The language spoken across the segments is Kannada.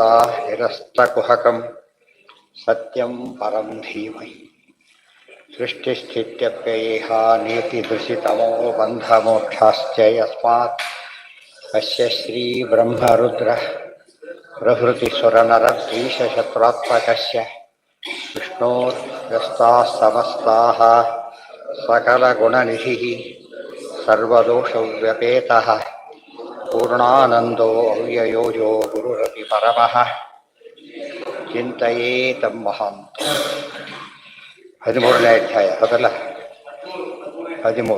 ಸಮಸ್ತ ನಿರಸ್ತಕುಹಕಂ ಸತ್ಯಂ ಪರಂ ಧೀಮಹಿ ಸೃಷ್ಟಿಸ್ಥಿತ್ಯಪ್ಯಯೇಹ ನೀತಿದೃಶಿತಮೋ ಬಂಧಮೋಕ್ಷಾಶ್ಚ ಯಸ್ಮಾತ್ ಅಸ್ಯ ಶ್ರೀ ಬ್ರಹ್ಮರುದ್ರ ಪ್ರಭೃತಿಸುರನರದ್ವೀಷಶತ್ರುತ್ಮಕಸ್ಯ ವಿಷ್ಣೋರ್ವ್ಯಸ್ತಾಃ ಸಮಸ್ತಾಃ ಸಕಲಗುಣನಿಧಿಃ ಸರ್ವದೋಷವ್ಯಪೇತಃ ಪೂರ್ಣಾನಂದೋ ಅವ್ಯಯೋ ಯೋ ಗುರುರಪಿ ಪರಮಃ ಚಿಂತಯೇತಂ ಮಹಾಂತ. 13ನೇ ಅಧ್ಯಾಯ ಹೌದಲ್ಲ. 13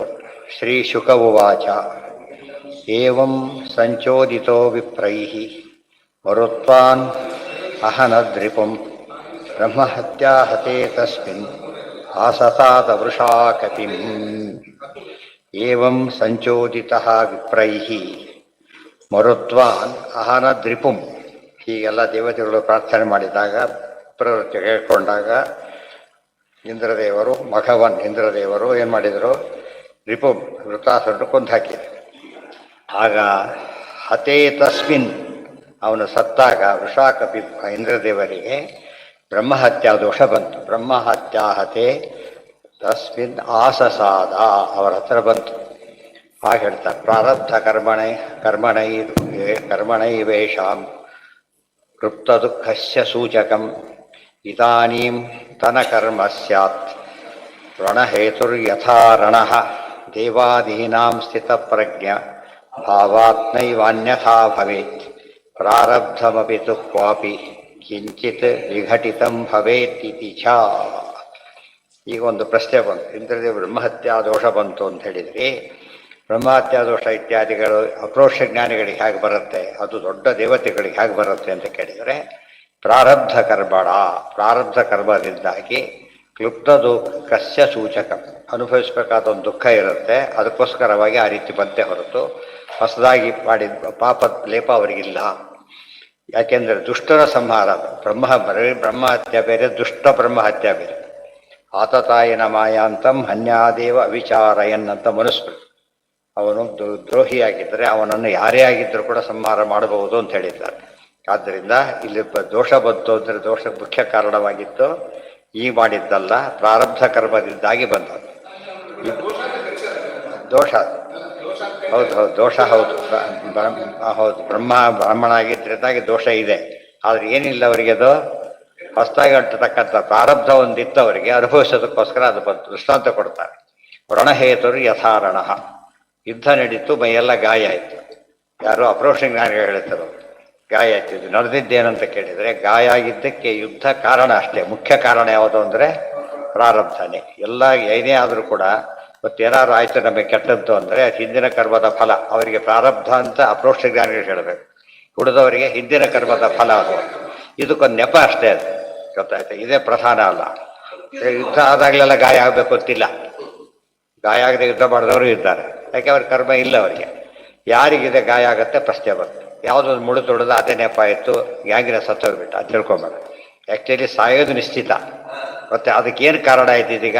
ಶ್ರೀ ಶುಕ ಉವಾಚ ಏವಂ ಸಂಚೋದಿತೋ ವಿಪ್ರೈಃ ಮರುತ್ವಾನ್ ಅಹನದ್ರಿಪುಂ ಬ್ರಹ್ಮಹತ್ಯಾ ಹತೆ ತಸ್ಮಿನ್ ಆಸಸಾದ ವೃಷಾ ಕಪಿಂ. ಏವಂ ಸಂಚೋದಿತಃ ವಿಪ್ರೈಃ ಮರುತ್ವಾನ್ ಅಹನದ್ರಿಪುಂ. ಹೀಗೆಲ್ಲ ದೇವತೆಗಳು ಪ್ರಾರ್ಥನೆ ಮಾಡಿದಾಗ ಪ್ರವೃತ್ತಿ ಹೇಳ್ಕೊಂಡಾಗ ಇಂದ್ರದೇವರು ಮಘವನ್ ಇಂದ್ರದೇವರು ಏನು ಮಾಡಿದರು, ರಿಪುಂ ವೃತಾಸುರನ್ನು ಕೊಂದು ಹಾಕಿದರು. ಆಗ ಹತೇ ತಸ್ಮಿನ್ ಅವನು ಸತ್ತಾಗ ವೃಷಾಕಪಿ ಇಂದ್ರದೇವರಿಗೆ ಬ್ರಹ್ಮಹತ್ಯಾ ದೋಷ ಬಂತು. ಬ್ರಹ್ಮಹತ್ಯಾ ಹತೆ ತಸ್ಮಿನ್ ಆಸಸಾದ ಅವರ ಹತ್ರ ಬಂತು. ಹಾಗೆ ಹೇಳ್ತಾರೆ, ಪ್ರಾರಬ್ಧ ಕರ್ಮಣೈವೇಷಾಂ ಕೃಪ್ತ ದುಃಖಸ್ಯ ಸೂಚಕಂ ಇದಾನೀಂ ತನಕರ್ಮ ಸ್ಯಾತ್ ರಣಹೇತುರ್ಯಥಾ ರಣಃ ದೇವಾದೀನಾಂ ಸ್ಥಿತಪ್ರಜ್ಞ ಭಾವಾತ್ಮೈವಾನ್ಯಥಾ ಭವೇತ್ ಪ್ರಾರಬ್ಧಮಪಿ ತು ಕ್ವಾಪಿ ಕಿಂಚಿತ್ ವಿಘಟಿತಂ ಭವೇತ್ ಇತಿ ಛ. ಈಗ ಒಂದು ಪ್ರಶ್ನೆ ಬಂತು, ಇಂದ್ರದೇವ ಬ್ರಹ್ಮಹತ್ಯಾ ದೋಷ ಬಂತು ಅಂತ ಹೇಳಿದ್ರಿ, ಬ್ರಹ್ಮಹತ್ಯಾ ದೋಷ ಇತ್ಯಾದಿಗಳು ಅಪ್ರೋಕ್ಷ ಜ್ಞಾನಿಗಳಿಗೆ ಹೇಗೆ ಬರುತ್ತೆ, ಅದು ದೊಡ್ಡ ದೇವತೆಗಳಿಗೆ ಹೇಗೆ ಬರುತ್ತೆ ಅಂತ ಕೇಳಿದರೆ, ಪ್ರಾರಬ್ಧ ಕರ್ಮದಿಂದಾಗಿ ಕ್ಲುಪ್ತ ದುಃಖಸ್ಯ ಸೂಚಕ, ಅನುಭವಿಸಬೇಕಾದ ಒಂದು ದುಃಖ ಇರುತ್ತೆ, ಅದಕ್ಕೋಸ್ಕರವಾಗಿ ಆ ರೀತಿ ಬಂತೆ ಹೊರತು ಹೊಸದಾಗಿ ಮಾಡಿದ ಪಾಪದ ಲೇಪ ಅವರಿಗಿಲ್ಲ. ಯಾಕೆಂದರೆ ದುಷ್ಟರ ಸಂಹಾರ, ಬ್ರಹ್ಮಹತ್ಯೆ ಬೇರೆ, ದುಷ್ಟ ಬ್ರಹ್ಮಹತ್ಯೆ ಬೇರೆ. ಆತತಾಯಿನ ಮಾಯಾಂತಂ ಹನ್ಯಾದೇವ ಅವಿಚಾರಯನ್ನಂತ ಮನುಸ್ಮೃತಿ. ಅವನು ದ್ರೋಹಿಯಾಗಿದ್ದರೆ ಅವನನ್ನು ಯಾರೇ ಆಗಿದ್ದರೂ ಕೂಡ ಸಂಹಾರ ಮಾಡಬಹುದು ಅಂತ ಹೇಳಿದ್ದಾರೆ. ಆದ್ದರಿಂದ ಇಲ್ಲಿ ದೋಷ ಬಂತು ಅಂದರೆ ದೋಷ ಮುಖ್ಯ ಕಾರಣವಾಗಿತ್ತು, ಈ ಮಾಡಿದ್ದಲ್ಲ, ಪ್ರಾರಬ್ಧ ಕರ್ಮದಿಂದಾಗಿ ಬಂದದ್ದು ದೋಷ. ಹೌದು ದೋಷ ಹೌದು ಬ್ರಾಹ್ಮಣ ಆಗಿದ್ದರಿಂದಾಗಿ ದೋಷ ಇದೆ. ಆದರೆ ಏನಿಲ್ಲ ಅವರಿಗೆ, ಅದು ಹೊಸದಾಗಿ ಅಂಟತಕ್ಕಂಥ ಪ್ರಾರಬ್ಧ ಒಂದಿತ್ತು ಅವರಿಗೆ, ಅನುಭವಿಸೋದಕ್ಕೋಸ್ಕರ ಅದು ಬಂತು. ದೃಷ್ಟಾಂತ ಕೊಡ್ತಾರೆ, ರಣಹೇತುರು ಯಥಾರಣ. ಯುದ್ಧ ನಡೀತು, ಮೈಯೆಲ್ಲ ಗಾಯ ಆಯಿತು. ಯಾರೋ ಅಪ್ರೋಕ್ಷ ಜ್ಞಾನಿಗಳು ಹೇಳ್ತಾರೆ ಗಾಯ ಆಯ್ತು. ಇದು ನಡೆದಿದ್ದೇನಂತ ಕೇಳಿದರೆ, ಗಾಯ ಆಗಿದ್ದಕ್ಕೆ ಯುದ್ಧ ಕಾರಣ ಅಷ್ಟೇ. ಮುಖ್ಯ ಕಾರಣ ಯಾವುದು ಅಂದರೆ ಪ್ರಾರಬ್ಧನೇ. ಎಲ್ಲ ಏನೇ ಆದರೂ ಕೂಡ ಮತ್ತೇನಾದ್ರು ಆಯಿತು ನಮಗೆ ಕೆಟ್ಟದ್ದು ಅಂದರೆ ಹಿಂದಿನ ಕರ್ಮದ ಫಲ. ಅವರಿಗೆ ಪ್ರಾರಬ್ಧ ಅಂತ ಅಪ್ರೋಕ್ಷ ಜ್ಞಾನಿಗಳು ಹೇಳಬೇಕು, ಉಳಿದವರಿಗೆ ಹಿಂದಿನ ಕರ್ಮದ ಫಲ. ಅದು ಇದಕ್ಕೊಂದು ನೆಪ ಅಷ್ಟೇ, ಅದು ಗೊತ್ತಾಯ್ತು. ಇದೇ ಪ್ರಧಾನ ಅಲ್ಲ. ಯುದ್ಧ ಆದಾಗಲೆಲ್ಲ ಗಾಯ ಆಗಬೇಕು ಅಂತಿಲ್ಲ. ಗಾಯ ಆಗದೆ ಯುದ್ಧ ಮಾಡಿದವರು ಇದ್ದಾರೆ, ಯಾಕೆ ಅವ್ರ ಕರ್ಮ ಇಲ್ಲ ಅವರಿಗೆ. ಯಾರಿಗಿದೆ ಗಾಯ ಆಗುತ್ತೆ ಪ್ರಶ್ನೆ ಬಂತು. ಯಾವುದೊಂದು ಮುಳು ತೊಡೋದು ಅದೇ ನೆಪ ಆಯಿತು, ಗ್ಯಾಂಗಿನ ಸತ್ತೋಗ್ಬಿಟ್ಟು, ಅದು ತಿಳ್ಕೊಂಬೇಡ. ಆ್ಯಕ್ಚುಲಿ ಸಾಯೋದು ನಿಶ್ಚಿತ, ಮತ್ತೆ ಅದಕ್ಕೇನು ಕಾರಣ ಆಯ್ತು ಇದೀಗ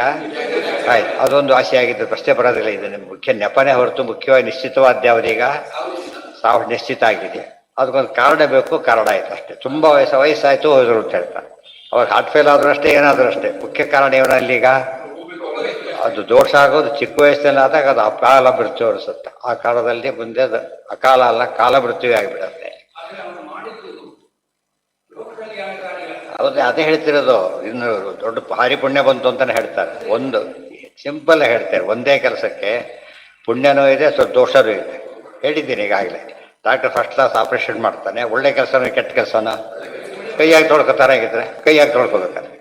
ಆಯ್ತು, ಅದೊಂದು ಆಸೆ ಆಗಿದ್ದು ಪ್ರಶ್ನೆ ಬರೋದಿಲ್ಲ. ಇದು ಮುಖ್ಯ ನೆಪನೇ ಹೊರತು ಮುಖ್ಯವಾಗಿ ನಿಶ್ಚಿತವಾದ ಯಾವುದೀಗ ಸಾವು ನಿಶ್ಚಿತ ಆಗಿದೆ. ಅದಕ್ಕೊಂದು ಕಾರಣ ಬೇಕು, ಕಾರಣ ಆಯ್ತು ಅಷ್ಟೇ. ತುಂಬ ವಯಸ್ಸಾಯಿತು ಹೋದ್ರು ಅಂತ ಹೇಳ್ತಾರೆ. ಅವಾಗ ಹಾರ್ಟ್ ಫೇಲ್ ಆದರೂ ಅಷ್ಟೇ, ಏನಾದರೂ ಅಷ್ಟೇ. ಮುಖ್ಯ ಕಾರಣ ಏನಲ್ಲೀಗ ಅದು ದೋಷ ಆಗೋದು ಚಿಕ್ಕ ವಯಸ್ಸಿನಲ್ಲಿ ಆದಾಗ ಅದು ಅಕಾಲ ಮೃತ್ಯು ಅನಿಸುತ್ತೆ. ಆ ಕಾಲದಲ್ಲಿ ಮುಂದೆ ಅದು ಅಕಾಲ ಅಲ್ಲ, ಕಾಲ ಮೃತ್ಯುವೇ ಆಗಿಬಿಡುತ್ತೆ. ಹೌದು, ಅದೇ ಹೇಳ್ತಿರೋದು. ಇನ್ನು ದೊಡ್ಡ ಭಾರಿ ಪುಣ್ಯ ಬಂತು ಅಂತಲೇ ಹೇಳ್ತಾರೆ. ಒಂದು ಸಿಂಪಲ್ ಹೇಳ್ತಾರೆ, ಒಂದೇ ಕೆಲಸಕ್ಕೆ ಪುಣ್ಯನೂ ಇದೆ, ಸ್ವಲ್ಪ ದೋಷನೂ ಇದೆ. ಹೇಳಿದ್ದೀನಿ ಈಗಾಗಲೇ. ಡಾಕ್ಟರ್ ಫಸ್ಟ್ ಕ್ಲಾಸ್ ಆಪ್ರೇಷನ್ ಮಾಡ್ತಾನೆ, ಒಳ್ಳೆ ಕೆಲಸನೂ ಕೆಟ್ಟ ಕೆಲಸನ ಕೈಯಾಗಿ ತೊಳ್ಕೊತಾರಾಗಿದ್ರೆ ಕೈಯಾಗಿ ತೊಳ್ಕೊಬೇಕಾದ್ರೆ,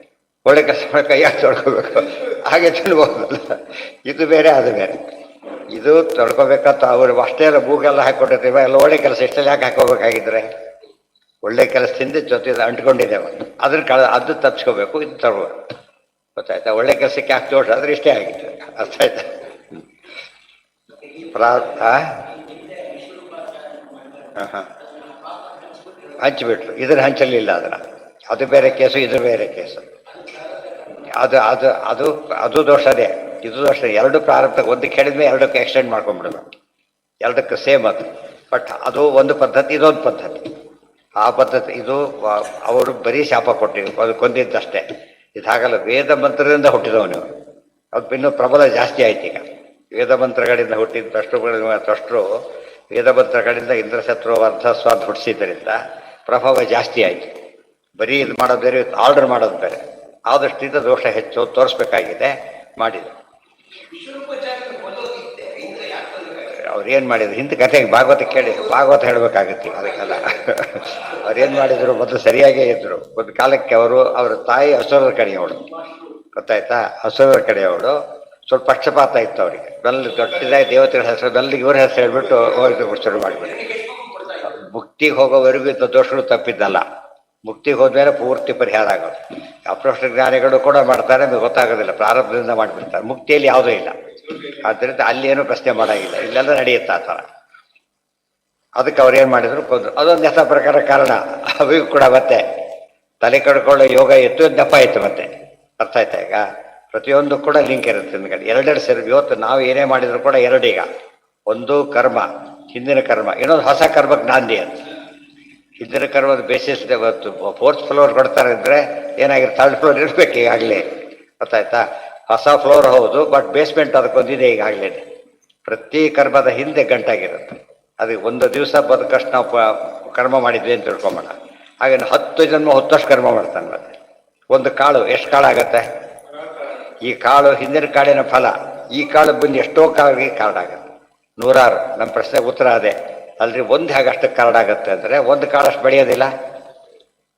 ಒಳ್ಳೆ ಕೆಲಸ ಕೈಯಾಗಿ ತೊಳ್ಕೊಬೇಕು, ಹಾಗೆ ತಿಳ್ಬೋದಲ್ಲ. ಇದು ಬೇರೆ ಅದು ಬೇರೆ. ಇದು ತೊಳ್ಕೊಬೇಕಂತ ಅವರು ಅಷ್ಟೇ ಎಲ್ಲ ಮೂಗೆಲ್ಲ ಹಾಕ್ಕೊಟ್ಟಿರ್ತೀವಿ. ಎಲ್ಲ ಒಳ್ಳೆ ಕೆಲಸ ಇಷ್ಟೆಲ್ಲ ಯಾಕೆ ಹಾಕೋಬೇಕಾಗಿದ್ರೆ, ಒಳ್ಳೆ ಕೆಲಸದಿಂದ ಜೊತೆ ಅಂಟ್ಕೊಂಡಿದೆ ಅದನ್ನು ಅದು ತಪ್ಪಿಸ್ಕೋಬೇಕು, ಇದು ತಗೋಬೇಕು. ಗೊತ್ತಾಯ್ತಾ? ಒಳ್ಳೆ ಕೆಲಸಕ್ಕೆ ಯಾಕೆ ದೋಷ ಆದರೆ ಇಷ್ಟೇ ಆಗಿತ್ತು. ಅರ್ಥ ಆಯ್ತಾ? ಹಾಂ ಹಂಚಿಬಿಟ್ರು, ಇದನ್ನು ಹಂಚಲಿಲ್ಲ ಅದನ್ನು. ಅದು ಬೇರೆ ಕೇಸು, ಇದು ಬೇರೆ ಕೇಸು. ಅದು ಅದು ಅದು ಅದು ದೋಷನೇ, ಇದು ದೋಷ. ಎರಡು ಪ್ರಾರಂಭಕ್ಕೆ ಒಂದಕ್ಕೆ ಹೇಳಿದ್ಮೇಲೆ ಎರಡಕ್ಕೆ ಎಕ್ಸ್ಟೆಂಡ್ ಮಾಡ್ಕೊಂಡ್ಬಿಡೋದು. ಎರಡಕ್ಕೆ ಸೇಮ್ ಅದು. ಬಟ್ ಅದು ಒಂದು ಪದ್ಧತಿ, ಇದೊಂದು ಪದ್ಧತಿ. ಆ ಪದ್ಧತಿ ಇದು ಅವರು ಬರೀ ಶಾಪ ಕೊಟ್ಟಿದ್ರು, ಅದು ಕೊಂದಿದ್ದಷ್ಟೇ. ಇದು ಹಾಗಲ್ಲ, ವೇದ ಮಂತ್ರದಿಂದ ಹುಟ್ಟಿದವನು. ಅದು ಇನ್ನೂ ಪ್ರಬಲ ಜಾಸ್ತಿ ಆಯ್ತು ಈಗ. ವೇದ ಮಂತ್ರಗಳಿಂದ ಹುಟ್ಟಿದ ತ್ವಷ್ಟರು ವೇದ ಮಂತ್ರಗಳಿಂದ ಇಂದ್ರಶತ್ರು ವರ್ಧಸ್ವ ಅಂತ ಹುಟ್ಟಿಸಿದ್ದರಿಂದ ಪ್ರಭಾವ ಜಾಸ್ತಿ ಆಯಿತು. ಬರೀ ಇದು ಮಾಡೋದು ಬೇರೆ, ಆರ್ಡರ್ ಮಾಡೋದು ಬೇರೆ. ಆದಷ್ಟಿಂದ ದೋಷ ಹೆಚ್ಚು ತೋರಿಸ್ಬೇಕಾಗಿದೆ, ಮಾಡಿದರು. ಅವ್ರು ಏನು ಮಾಡಿದ್ರು ಹಿಂದೆ ಕಥೆಗೆ ಭಾಗವತ ಕೇಳಿ, ಭಾಗವತ ಹೇಳಬೇಕಾಗತ್ತೆ ಅದಕ್ಕೆಲ್ಲ. ಅವ್ರೇನು ಮಾಡಿದರು, ಮೊದಲು ಸರಿಯಾಗೇ ಇದ್ದರು. ಒಂದು ಕಾಲಕ್ಕೆ ಅವ್ರ ತಾಯಿ ಹಸುರರ ಕಡೆಯವಳು, ಗೊತ್ತಾಯ್ತಾ, ಹಸುರರ ಕಡೆಯವಳು. ಸ್ವಲ್ಪ ಪಕ್ಷಪಾತ ಇತ್ತು ಅವರಿಗೆ. ದೊಡ್ಡದಾಗಿ ದೇವತೆಗಳ ಹೆಸರು ಬೆಲ್ಲಿಗೆ ಇವ್ರ ಹೆಸರು ಹೇಳ್ಬಿಟ್ಟು ಹೋಗಿ ಶುರು ಮಾಡಿಬಿಟ್ಟು, ಮುಕ್ತಿಗೆ ಹೋಗೋವರೆಗೂ ಇದ್ದ ದೋಷಗಳು ತಪ್ಪಿದ್ದಲ್ಲ. ಮುಕ್ತಿಗೆ ಹೋದ್ಮೇಲೆ ಪೂರ್ತಿ ಪರಿಹಾರ ಆಗೋದು. ಅಪ್ರೋಷ್ಟ ಜ್ಞಾನಿಗಳು ಕೂಡ ಮಾಡ್ತಾರೆ, ನಮಗೆ ಗೊತ್ತಾಗೋದಿಲ್ಲ, ಪ್ರಾರಂಭದಿಂದ ಮಾಡಿಬಿಡ್ತಾರೆ. ಮುಕ್ತಿಯಲ್ಲಿ ಯಾವುದೂ ಇಲ್ಲ. ಆದ್ದರಿಂದ ಅಲ್ಲಿ ಏನೂ ಪ್ರಶ್ನೆ ಮಾಡೋಂಗಿಲ್ಲ, ಇಲ್ಲೆಲ್ಲ ನಡೆಯುತ್ತೆ ಆ ಥರ. ಅದಕ್ಕೆ ಅವ್ರು ಏನು ಮಾಡಿದ್ರು, ಕೊಂದ್ರು. ಅದೊಂದು ಹೊಸ ಪ್ರಕಾರ ಕಾರಣ. ಅವಿಗೂ ಕೂಡ ಮತ್ತೆ ತಲೆ ಕಡ್ಕೊಳ್ಳೋ ಯೋಗ ಇತ್ತು, ದಪ್ಪ ಇತ್ತು. ಮತ್ತೆ ಅರ್ಥ ಆಯ್ತಾ ಈಗ? ಪ್ರತಿಯೊಂದು ಕೂಡ ಲಿಂಕ್ ಇರುತ್ತೆ ನಿಮಗೆ. ಎರಡೆರಡು ಸೇರಿ ಇವತ್ತು ನಾವು ಏನೇ ಮಾಡಿದ್ರು ಕೂಡ ಎರಡೀಗ. ಒಂದು ಕರ್ಮ, ಹಿಂದಿನ ಕರ್ಮ, ಇನ್ನೊಂದು ಹೊಸ ಕರ್ಮಕ್ಕೆ ನಾಂದಿ ಅಂತ. ಹಿಂದಿನ ಕರ್ಮದ ಬೇಸಿಸ್ ಇವತ್ತು ಫೋರ್ತ್ ಫ್ಲೋರ್ ಕೊಡ್ತಾರೆ ಅಂದರೆ ಏನಾಗಿರುತ್ತೆ, ಥರ್ಡ್ ಫ್ಲೋರ್ ಇರಬೇಕು ಈಗಾಗಲೇ. ಗೊತ್ತಾಯ್ತಾ? ಹೊಸ ಫ್ಲೋರ್ ಹೌದು, ಬಟ್ ಬೇಸ್ಮೆಂಟ್ ಅದಕ್ಕೊಂದಿದೆ ಈಗಾಗಲೇ. ಪ್ರತಿ ಕರ್ಮದ ಹಿಂದೆ ಗಂಟಾಗಿರುತ್ತೆ. ಅದಕ್ಕೆ ಒಂದು ದಿವಸ ಬದುಕಷ್ಟು ನಾವು ಕರ್ಮ ಮಾಡಿದ್ವಿ ಅಂತ ತಿಳ್ಕೊಂಬೋಣ. ಹಾಗೆ 10 ಜನ್ಮ 10 ವರ್ಷ ಕರ್ಮ ಮಾಡ್ತಾನೆ. ಮತ್ತೆ ಒಂದು ಕಾಳು ಎಷ್ಟು ಕಾಳಾಗತ್ತೆ? ಈ ಕಾಳು ಹಿಂದಿನ ಕಾಳಿನ ಫಲ. ಈ ಕಾಳು ಬಂದು ಎಷ್ಟೋ ಕಾಳಿಗೆ ಕಾರಣಾಗುತ್ತೆ, ನೂರಾರು. ನಮ್ಮ ಪ್ರಶ್ನೆಗೆ ಉತ್ತರ ಅದೇ ಅಲ್ರಿ. ಒಂದು ಹೇಗೆ ಅಷ್ಟಕ್ಕೆ ಕಾರಣಾಗತ್ತೆ ಅಂದರೆ, ಒಂದು ಕಾಳಷ್ಟು ಬೆಳೆಯೋದಿಲ್ಲ.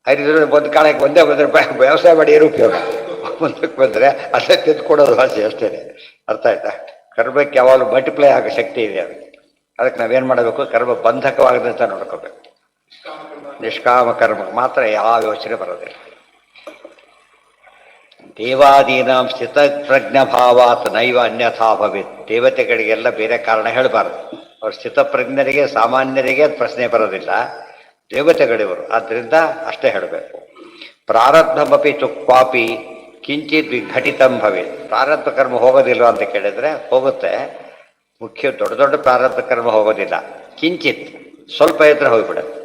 ಐದು ಒಂದು ಕಾಳಕ್ಕೆ ಒಂದೇ ಬಂದರೆ ವ್ಯವಸಾಯ ಮಾಡಿ ಏನು ಉಪಯೋಗ? ಮುಂದಕ್ಕೆ ಬಂದರೆ ಅಲ್ಲೇ ತೆಗೆದುಕೊಡೋದು ಭಾಷೆ ಅಷ್ಟೇ. ಅರ್ಥ ಆಯ್ತಾ? ಕರ್ಮಕ್ಕೆ ಯಾವಾಗಲೂ ಮಲ್ಟಿಪ್ಲೈ ಆಗೋ ಶಕ್ತಿ ಇದೆ ಅದಕ್ಕೆ ನಾವೇನು ಮಾಡಬೇಕು, ಕರ್ಮ ಬಂಧಕವಾಗದಂತ ನೋಡ್ಕೋಬೇಕು. ನಿಷ್ಕಾಮ ಕರ್ಮಕ್ಕೆ ಮಾತ್ರ ಯಾವ ಯೋಚನೆ ಬರೋದಿಲ್ಲ. ದೇವಾದೀನಾಂ ಸ್ಥಿತ ಪ್ರಜ್ಞಭಾವಾತ್ ನೈವ ಅನ್ಯಥಾ ಭವೇತ್. ದೇವತೆಗಳಿಗೆಲ್ಲ ಬೇರೆ ಕಾರಣ ಹೇಳಬಾರ್ದು. ಅವ್ರ ಸ್ಥಿತಪ್ರಜ್ಞರಿಗೆ ಸಾಮಾನ್ಯರಿಗೆ ಅದು ಪ್ರಶ್ನೆ ಬರೋದಿಲ್ಲ, ದೇವತೆಗಳಿವರು. ಆದ್ದರಿಂದ ಅಷ್ಟೇ ಹೇಳಬೇಕು. ಪ್ರಾರಬ್ಧಮಪಿ ಚುಕ್ವಾಪಿ ಕಿಂಚಿತ್ ವಿಘಟಿತಂ ಭವೇತ್. ಪ್ರಾರಬ್ಧ ಕರ್ಮ ಹೋಗೋದಿಲ್ವ ಅಂತ ಕೇಳಿದರೆ ಹೋಗುತ್ತೆ. ಮುಖ್ಯ ದೊಡ್ಡ ದೊಡ್ಡ ಪ್ರಾರಬ್ಧ ಕರ್ಮ ಹೋಗೋದಿಲ್ಲ, ಕಿಂಚಿತ್ ಸ್ವಲ್ಪ ಇದ್ರೆ ಹೋಗಿಬಿಡುತ್ತೆ.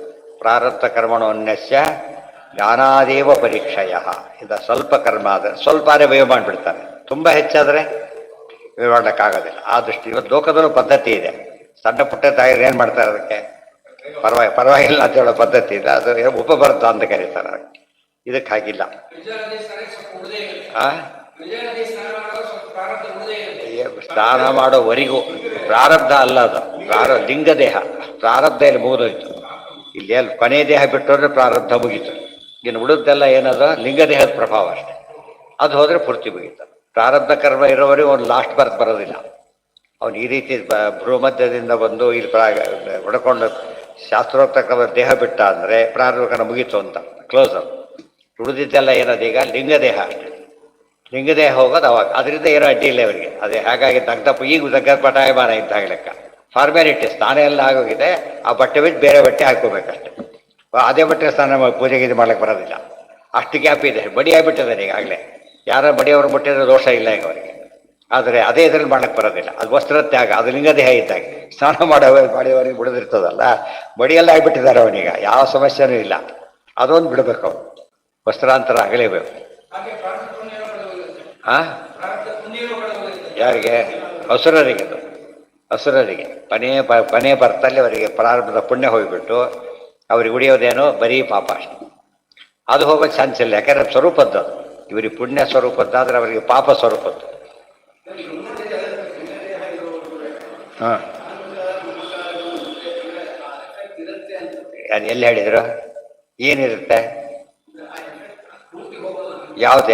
ಪ್ರಾರಬ್ಧ ಕರ್ಮಣೋ ಅನ್ಯಸ್ಯ ಜ್ಞಾನಾದೇವ ಪರೀಕ್ಷಯ. ಇದು ಸ್ವಲ್ಪ ಕರ್ಮ ಆದರೆ ಸ್ವಲ್ಪನೇ ವ್ಯಯ ಮಾಡಿಬಿಡ್ತಾರೆ, ತುಂಬ ಹೆಚ್ಚಾದರೆ ವ್ಯಯ ಮಾಡೋಕ್ಕಾಗೋದಿಲ್ಲ. ಆ ದೃಷ್ಟಿ ಇವತ್ತು ಲೋಕದಲ್ಲೂ ಪದ್ಧತಿ ಇದೆ. ಸಣ್ಣ ಪುಟ್ಟ ತಾಯಿರು ಏನು ಮಾಡ್ತಾರೆ, ಅದಕ್ಕೆ ಪರವಾಗಿಲ್ಲ ಅಂತ ಹೇಳೋ ಪದ್ಧತಿ ಇದೆ. ಅದು ಉಪಬರ್ಧ ಅಂತ ಕರೀತಾರೆ. ಇದಕ್ಕೆ ಹಾಗಿಲ್ಲ. ಸ್ನಾನ ಮಾಡೋವರೆಗೂ ಪ್ರಾರಬ್ಧ ಅಲ್ಲ, ಅದು ಲಿಂಗದೇಹ. ಪ್ರಾರಬ್ಧ ಇಲ್ಲಿ ಮುಗಿದೋಯ್ತು. ಇಲ್ಲಿ ಎಲ್ಲಿ ಕೊನೆ ದೇಹ ಬಿಟ್ಟೋದ್ರೆ ಪ್ರಾರಬ್ಧ ಮುಗೀತು. ಇನ್ನು ಉಳಿದೆಲ್ಲ ಏನದು, ಲಿಂಗದೇಹದ ಪ್ರಭಾವ ಅಷ್ಟೇ. ಅದು ಹೋದರೆ ಪೂರ್ತಿ ಮುಗೀತು. ಪ್ರಾರಬ್ಧ ಕರ್ಮ ಇರೋವರೆಗೂ ಒಂದು ಲಾಸ್ಟ್ ಬರ್ತ್ ಬರೋದಿಲ್ಲ. ಅವನು ಈ ರೀತಿ ಭ್ರೂಮಧ್ಯದಿಂದ ಬಂದು ಇಲ್ಲಿ ಹೊಡ್ಕೊಂಡು ಶಾಸ್ತ್ರೋಕ್ತ ದೇಹ ಬಿಟ್ಟ ಅಂದರೆ ಪ್ರಾರಬ್ಧ ಕರ್ಮ ಮುಗೀತು ಅಂತ ಕ್ಲೋಸ್. ಅದು ಉಳಿದಿದ್ದೆಲ್ಲ ಏನದೀಗ ಲಿಂಗದೇಹ ಅಷ್ಟೇ. ಲಿಂಗದೇಹ ಹೋಗೋದು ಅವಾಗ. ಅದರಿಂದ ಏನೋ ಅಡ್ಡಿ ಇಲ್ಲ ಅವರಿಗೆ. ಅದೇ ಹಾಗಾಗಿ ದಗ್ಧಪ್ಪ ಈಗ ದಗ್ಧಪಟಾಯಮಾನ ಇದ್ದಾಗ ಲೆಕ್ಕ. ಫಾರ್ಮ್ಯಾಲಿಟಿ ಸ್ನಾನ ಎಲ್ಲ ಆಗೋಗಿದೆ. ಆ ಬಟ್ಟೆ ಬಿಟ್ಟು ಬೇರೆ ಬಟ್ಟೆ ಹಾಕೋಬೇಕಷ್ಟೆ. ಅದೇ ಬಟ್ಟೆ ಸ್ನಾನ ಪೂಜೆಗೆ ಇದು ಮಾಡ್ಲಿಕ್ಕೆ ಬರೋದಿಲ್ಲ. ಅಷ್ಟು ಗ್ಯಾಪ್ ಇದೆ. ಬಡಿ ಆಗಿಬಿಟ್ಟಿದ್ದಾರೆ ಈಗಾಗಲೇ. ಯಾರೋ ಬಡಿಯವರು ಬಿಟ್ಟಿದ್ರೆ ದೋಷ ಇಲ್ಲ ಈಗ ಅವರಿಗೆ. ಆದರೆ ಅದೇ ಇದರಲ್ಲಿ ಮಾಡ್ಲಿಕ್ಕೆ ಬರೋದಿಲ್ಲ. ಅದು ವಸ್ತ್ರ ತ್ಯಾಗ, ಅದು ಲಿಂಗದೇಹ ಇದ್ದಾಗ. ಸ್ನಾನ ಮಾಡಿದವರಿಗೆ ಬಿಡದಿರ್ತದಲ್ಲ, ಬಡಿಯೆಲ್ಲ ಆಗಿಬಿಟ್ಟಿದ್ದಾರೆ ಅವನೀಗ. ಯಾವ ಸಮಸ್ಯೆನೂ ಇಲ್ಲ. ಅದೊಂದು ಬಿಡಬೇಕು ಅವನು. ವಸ್ತ್ರಾಂತರ ಆಗಲೇಬೇಕು. ಯಾರಿಗೆ? ಹಸುರರಿಗೆ. ಹಸುರರಿಗೆ ಕೊನೆ ಬರ್ತಲ್ಲಿ ಅವರಿಗೆ ಪ್ರಾರಂಭದ ಪುಣ್ಯ ಹೋಗಿಬಿಟ್ಟು ಅವ್ರಿಗೆ ಉಳಿಯೋದೇನೋ ಬರೀ ಪಾಪ ಅಷ್ಟೆ. ಅದು ಹೋಗೋದು ಚಾನ್ಸ್ ಇಲ್ಲ. ಯಾಕಂದ್ರೆ ಸ್ವರೂಪದ್ದು ಇವರಿಗೆ ಪುಣ್ಯ ಸ್ವರೂಪದ್ದಾದ್ರೆ ಅವರಿಗೆ ಪಾಪ ಸ್ವರೂಪದ್ದು. ಹಾಂ, ಎಲ್ಲಿ ಹೇಳಿದ್ರು? ಏನಿರುತ್ತೆ? ಯಾವ್ದು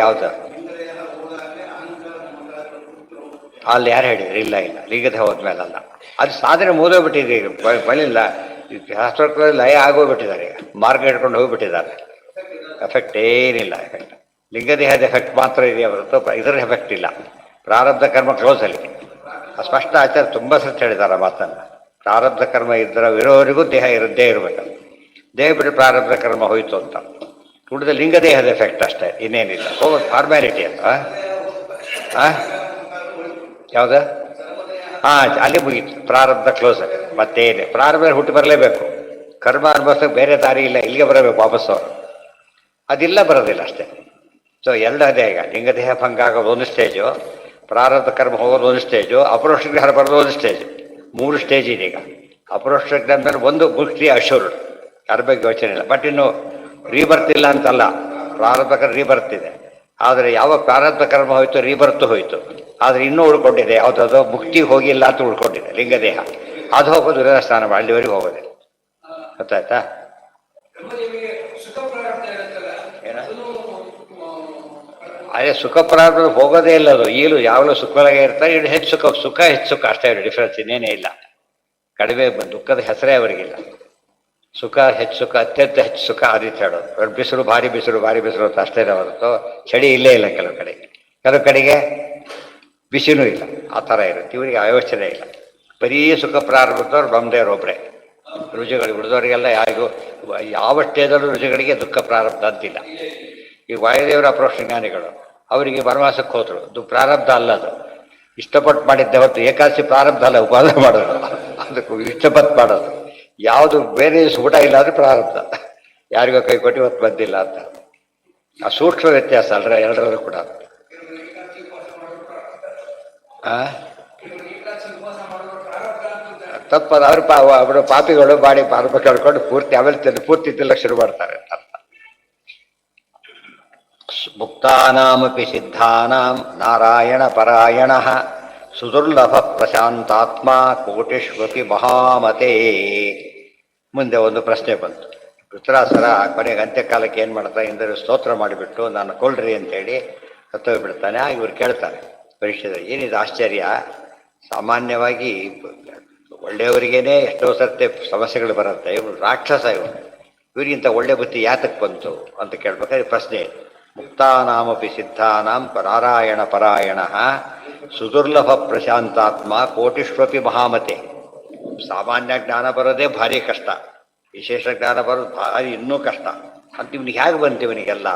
ಅಲ್ಲಿ ಯಾರು ಹೇಳಿದ್ರು? ಇಲ್ಲ ಲಿಂಗದ ಹೋದ್ಮೇಲೆ ಅಲ್ಲ. ಅದು ಸಾಧನೆ ಮುಗಿದೋಗ್ಬಿಟ್ಟಿದೆ ಈಗ. ಬಳಿಲ್ಲ, ಶಾಸ್ತ್ರಗಳಲ್ಲಿ ಲಯ ಆಗೋಗ್ಬಿಟ್ಟಿದ್ದಾರೆ ಈಗ. ಮಾರ್ಗ ಹಿಡ್ಕೊಂಡು ಹೋಗ್ಬಿಟ್ಟಿದ್ದಾರೆ. ಎಫೆಕ್ಟ್ ಏನಿಲ್ಲ. ಎಫೆಕ್ಟ್ ಲಿಂಗದೇಹದ ಎಫೆಕ್ಟ್ ಮಾತ್ರ ಇದೆಯಾ ಹೊರತು ಇದರ ಎಫೆಕ್ಟ್ ಇಲ್ಲ. ಪ್ರಾರಬ್ಧ ಕರ್ಮ ಕ್ಲೋಸ್ ಅಲ್ಲಿ. ಸ್ಪಷ್ಟ ಆಚಾರ್ಯ ತುಂಬ ಸತ್ತು ಹೇಳಿದ್ದಾರೆ ಮಾತನ್ನು. ಪ್ರಾರಬ್ಧ ಕರ್ಮ ಇರೋವರೆಗೂ ದೇಹ ಇರದೇ ಇರಬೇಕು. ದೇಹ ಬಿಟ್ಟು ಪ್ರಾರಬ್ಧ ಕರ್ಮ ಹೋಯಿತು ಅಂತ ಉಳಿದ ಲಿಂಗದೇಹದ ಎಫೆಕ್ಟ್ ಅಷ್ಟೇ, ಇನ್ನೇನಿಲ್ಲ. ಹೋಗೋದು ಫಾರ್ಮ್ಯಾಲಿಟಿ ಅಂತ. ಯಾವುದು? ಹಾಂ, ಅಲ್ಲಿ ಮುಗೀತು. ಪ್ರಾರಬ್ಧ ಕ್ಲೋಸ್. ಮತ್ತೇನೆ ಪ್ರಾರಬ್ಧ ಹುಟ್ಟಿ ಬರಲೇಬೇಕು. ಕರ್ಮ ಅನುಭವಿಸೋಕೆ ಬೇರೆ ದಾರಿ ಇಲ್ಲ, ಇಲ್ಲಿಗೆ ಬರಬೇಕು ವಾಪಸ್ಸು ಅವರು. ಅದಿಲ್ಲ, ಬರೋದಿಲ್ಲ ಅಷ್ಟೇ. ಸೊ ಎರಡು ಅದೇ. ಈಗ ಲಿಂಗದೇಹ ಭಂಗ ಆಗೋದು ಒಂದು ಸ್ಟೇಜು, ಪ್ರಾರಬ್ಧ ಕರ್ಮ ಹೋಗೋದು ಒಂದು ಸ್ಟೇಜು, ಅಪರೋಕ್ಷ ಜ್ಞಾನ ಬರೋದು ಒಂದು ಸ್ಟೇಜು. 3 ಸ್ಟೇಜ್ ಇದೆ ಈಗ. ಅಪರೋಕ್ಷ ಜ್ಞಾನದಲ್ಲಿ ಒಂದು ಮುಕ್ತಿ ಅಶೂರ್ಡ್, ಅದ್ರ ಬಗ್ಗೆ ಯೋಚನೆ ಇಲ್ಲ. ಬಟ್ ಇನ್ನು ರೀಬರ್ತ್ ಇಲ್ಲ ಅಂತಲ್ಲ, ಪ್ರಾರಬ್ಧ ಕರ್ಮ ರೀಬರ್ತ್ ಇದೆ. ಆದರೆ ಯಾವ ಪ್ರಾರಬ್ಧ ಕರ್ಮ ಹೋಯ್ತು ರೀಬರ್ತ್ ಹೋಯ್ತು, ಆದರೆ ಇನ್ನೂ ಉಳ್ಕೊಂಡಿದೆ ಯಾವುದಾದ್ರು ಮುಕ್ತಿ ಹೋಗಿಲ್ಲ ಅಂತ ಉಳ್ಕೊಂಡಿದೆ ಲಿಂಗದೇಹ. ಅದು ಹೋಗೋದು ವಿರಸ್ನಾನ ಅಲ್ಲಿವರೆಗೂ ಹೋಗೋದಿಲ್ಲ. ಗೊತ್ತಾಯ್ತಾ? ಏನ ಅದೇ ಸುಖ ಪ್ರಾರಂಭ ಹೋಗೋದೇ ಇಲ್ಲ ಅದು. ಈಗಲೂ ಯಾವಾಗಲೂ ಸುಖವಾಗಿ ಇರ್ತಾರೆ. ಇನ್ನು ಹೆಚ್ಚು ಸುಖ, ಹೆಚ್ಚು ಸುಖ ಅಷ್ಟೇ ಡಿಫ್ರೆನ್ಸ್, ಇನ್ನೇನೇ ಇಲ್ಲ. ಕಡಿಮೆ ದುಃಖದ ಹೆಸರೇ ಅವರಿಗಿಲ್ಲ. ಸುಖ ಹೆಚ್ಚು ಸುಖ, ಅತ್ಯಂತ ಹೆಚ್ಚು ಸುಖ ಆ ರೀತಿ ಹೇಳೋದು. ಬಿಸಿಲು ಭಾರಿ ಬಿಸಿಲು ಭಾರಿ ಬಿಸಿಲು ಅಂತ ಅಷ್ಟೇ ಹೊರತು ಚಳಿ ಇಲ್ಲೇ ಇಲ್ಲ ಕೆಲವು ಕಡೆಗೆ. ಕೆಲವು ಕಡೆಗೆ ಬಿಸಿನೂ ಇಲ್ಲ, ಆ ಥರ ಇರುತ್ತೆ. ಇವರಿಗೆ ಅಯೋಚನೆ ಇಲ್ಲ. ಬರೀ ಸುಖ ಪ್ರಾರಂಭದವ್ರು ಬ್ರಹ್ಮದೇವರೊಬ್ಬರೇ. ರುಚಿಗಳು ಉಳಿದವರಿಗೆಲ್ಲ ಯಾರಿಗೂ ಯಾವ ಸ್ಟೇಜಲ್ಲೂ ರುಚಿಗಳಿಗೆ ದುಃಖ ಪ್ರಾರಂಭ ಅಂತಿಲ್ಲ. ಈ ವಾಯುದೇವರ ಅಪ್ರೋಕ್ಷ ಜ್ಞಾನಿಗಳು ಅವರಿಗೆ ವನವಾಸಕ್ಕೆ ಹೋದ್ರು, ಅದು ಪ್ರಾರಬ್ಧ ಅಲ್ಲ, ಅದು ಇಷ್ಟಪಟ್ಟು ಮಾಡಿದ್ದೆ ಹೊತ್ತು. ಏಕಾದಶಿ ಪ್ರಾರಬ್ಧ ಅಲ್ಲ, ಉಪವಾಸ ಮಾಡೋದು, ಅದಕ್ಕೂ ಇಷ್ಟಪಟ್ಟು ಮಾಡೋದು. ಯಾವುದು ಬೇರೆ ಊಟ ಇಲ್ಲ ಅಂದರೆ ಪ್ರಾರಬ್ಧ. ಯಾರಿಗೋ ಕೈ ಕೊಟ್ಟು ಇವತ್ತು ಬಂದಿಲ್ಲ ಅಂತ. ಆ ಸೂಕ್ಷ್ಮ ವ್ಯತ್ಯಾಸ ಅಲ್ರ ಎರಡರಲ್ಲೂ ಕೂಡ. ತಪ್ಪದು. ಅವರು ಪಾಪಿಗಳು ಬಾಡಿ ಪಾಪ ಕೇಳ್ಕೊಂಡು ಪೂರ್ತಿ ಆಮೇಲೆ ಪೂರ್ತಿ ತಿನ್ನಕ್ಕೆ ಶುರು ಮಾಡ್ತಾರೆ ಅಂತ. ಮುಕ್ತಾನಾಮಪಿ ಸಿದ್ಧಾನಾಂ ನಾರಾಯಣ ಪರಾಯಣ ಸುದುರ್ಲಭ ಪ್ರಶಾಂತಾತ್ಮ ಕೋಟಿಷ್ವಪಿ ಮಹಾಮತೇ. ಮುಂದೆ ಒಂದು ಪ್ರಶ್ನೆ ಬಂತು. ಋತುರಾಸುರ ಕೊನೆಗೆ ಅಂತ್ಯಕಾಲಕ್ಕೆ ಏನು ಮಾಡ್ತಾರೆ, ಇಂದ್ರ ಸ್ತೋತ್ರ ಮಾಡಿಬಿಟ್ಟು ನಾನು ಕೊಲ್ರಿ ಅಂತೇಳಿ ಸತ್ತೋಗ್ಬಿಡ್ತಾನೆ. ಇವ್ರು ಕೇಳ್ತಾರೆ ಪರೀಕ್ಷೆ, ಏನಿದು ಆಶ್ಚರ್ಯ, ಸಾಮಾನ್ಯವಾಗಿ ಒಳ್ಳೆಯವರಿಗೇನೆ ಎಷ್ಟೋ ಸರ್ತೆ ಸಮಸ್ಯೆಗಳು ಬರುತ್ತೆ, ಇವರು ರಾಕ್ಷಸ, ಇವರಿಗಿಂತ ಒಳ್ಳೆ ಬುದ್ಧಿ ಯಾತಕ್ಕೆ ಬಂತು ಅಂತ ಕೇಳ್ಬೇಕಾದ್ರೆ ಪ್ರಶ್ನೆ. ಮುಕ್ತಾನಾಮಪಿ ಸಿದ್ಧಾನಾಂ ನಾರಾಯಣ ಪರಾಯಣ ಸುದುರ್ಲಭ ಪ್ರಶಾಂತಾತ್ಮ ಕೋಟಿಷ್ವಪಿ ಮಹಾಮತೆ. ಸಾಮಾನ್ಯ ಜ್ಞಾನ ಬರೋದೇ ಭಾರಿ ಕಷ್ಟ, ವಿಶೇಷ ಜ್ಞಾನ ಬರೋದು ಭಾರಿ ಇನ್ನೂ ಕಷ್ಟ ಅಂತ. ಇವನಿಗೆ ಹೇಗೆ ಬಂತು, ಇವನಿಗೆಲ್ಲ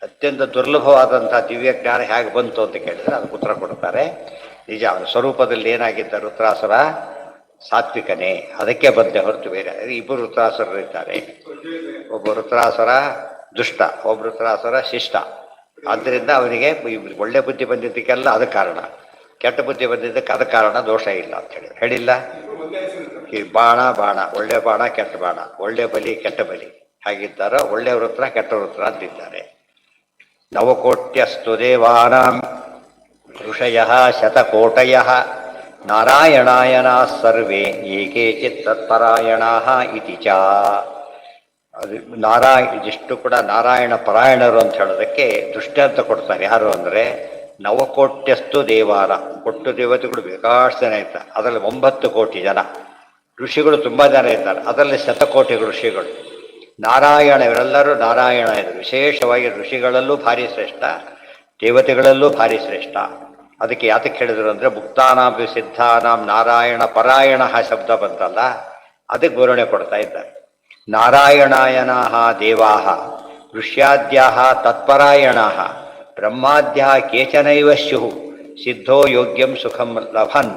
ಅತ್ಯಂತ ದುರ್ಲಭವಾದಂಥ ದಿವ್ಯ ಜ್ಞಾನ ಹೇಗೆ ಬಂತು ಅಂತ ಕೇಳಿದರೆ ಅದಕ್ಕೆ ಉತ್ತರ ಕೊಡ್ತಾರೆ. ನಿಜ, ಅವನ ಸ್ವರೂಪದಲ್ಲಿ ಏನಾಗಿದ್ದ ರುದ್ರಾಸುರ ಸಾತ್ವಿಕನೇ, ಅದಕ್ಕೆ ಬಂದೆ ಹೊರತು ಬೇರೆ. ಇಬ್ಬರು ರುದ್ರಾಸುರರು ಇದ್ದಾರೆ. ಒಬ್ಬ ರುದ್ರಾಸುರ ದುಷ್ಟ, ಒಬ್ಬ ರುದ್ರಾಸುರ ಶಿಷ್ಟ. ಆದ್ದರಿಂದ ಅವನಿಗೆ ಒಳ್ಳೆ ಬುದ್ಧಿ ಬಂದಿದ್ದಕ್ಕೆಲ್ಲ ಅದು ಕಾರಣ, ಕೆಟ್ಟ ಬುದ್ಧಿ ಬಂದಿದ್ದಕ್ಕೆ ಅದು ಕಾರಣ, ದೋಷ ಇಲ್ಲ ಅಂತ ಹೇಳಿಲ್ಲ. ಈ ಬಾಣ ಒಳ್ಳೆ ಬಾಣ ಕೆಟ್ಟ ಬಾಣ, ಒಳ್ಳೆ ಬಲಿ ಕೆಟ್ಟ ಬಲಿ ಹಾಗಿದ್ದಾರೋ ಒಳ್ಳೆ ವೃತ್ರ ಕೆಟ್ಟ ವೃತ್ರ ಅಂತಿದ್ದಾರೆ. ನವಕೋಟ್ಯಸ್ತು ದೇವಾನಾಂ ಋಷಯಃ ಶತಕೋಟಯಃ ನಾರಾಯಣಾಯನಾ ಸರ್ವೇ ಏಕೇಚಿತ್ ತತ್ಪರಾಯಣಾಃ ಇತಿ ಚ. ಅದು ಇದಿಷ್ಟು ಕೂಡ ನಾರಾಯಣ ಪರಾಯಣರು ಅಂತ ಹೇಳೋದಕ್ಕೆ ದೃಷ್ಟಾಂತ ಕೊಡ್ತಾರೆ. ಯಾರು ಅಂದರೆ ನವಕೋಟ್ಯಸ್ತು ದೇವಾನ, ಕೊಟ್ಟು ದೇವತೆಗಳು ಬೇಕಾಷ್ಟು ಜನ ಇರ್ತಾರೆ, ಅದರಲ್ಲಿ 9 ಕೋಟಿ ಜನ. ಋಷಿಗಳು ತುಂಬ ಜನ ಇದ್ದಾರೆ, ಅದರಲ್ಲಿ ಶತಕೋಟಿ ಋಷಿಗಳು. ನಾರಾಯಣ, ಇವರೆಲ್ಲರೂ ನಾರಾಯಣ ಇದ್ರು. ವಿಶೇಷವಾಗಿ ಋಷಿಗಳಲ್ಲೂ ಭಾರಿ ಶ್ರೇಷ್ಠ, ದೇವತೆಗಳಲ್ಲೂ ಭಾರಿ ಶ್ರೇಷ್ಠ. ಅದಕ್ಕೆ ಯಾತಕ್ಕೆ ಹೇಳಿದ್ರು ಅಂದರೆ ಮುಕ್ತಾನಾಂ ಸಿದ್ಧಾನಾಂ ನಾರಾಯಣ ಪರಾಯಣ ಶಬ್ದ ಬಂತಲ್ಲ, ಅದಕ್ಕೆ ವಿವರಣೆ ಕೊಡ್ತಾ ಇದ್ದಾರೆ. ನಾರಾಯಣಾಯನಾಃ ದೇವಾಃ ಋಷ್ಯಾದ್ಯಾಃ ತತ್ಪರಾಯಣಾಃ ಬ್ರಹ್ಮಾದ್ಯಾಃ ಕೇಚನೈವ ಸ್ಯುಃ ಸಿದ್ಧೋ ಯೋಗ್ಯಂ ಸುಖಂ ಲಭನ್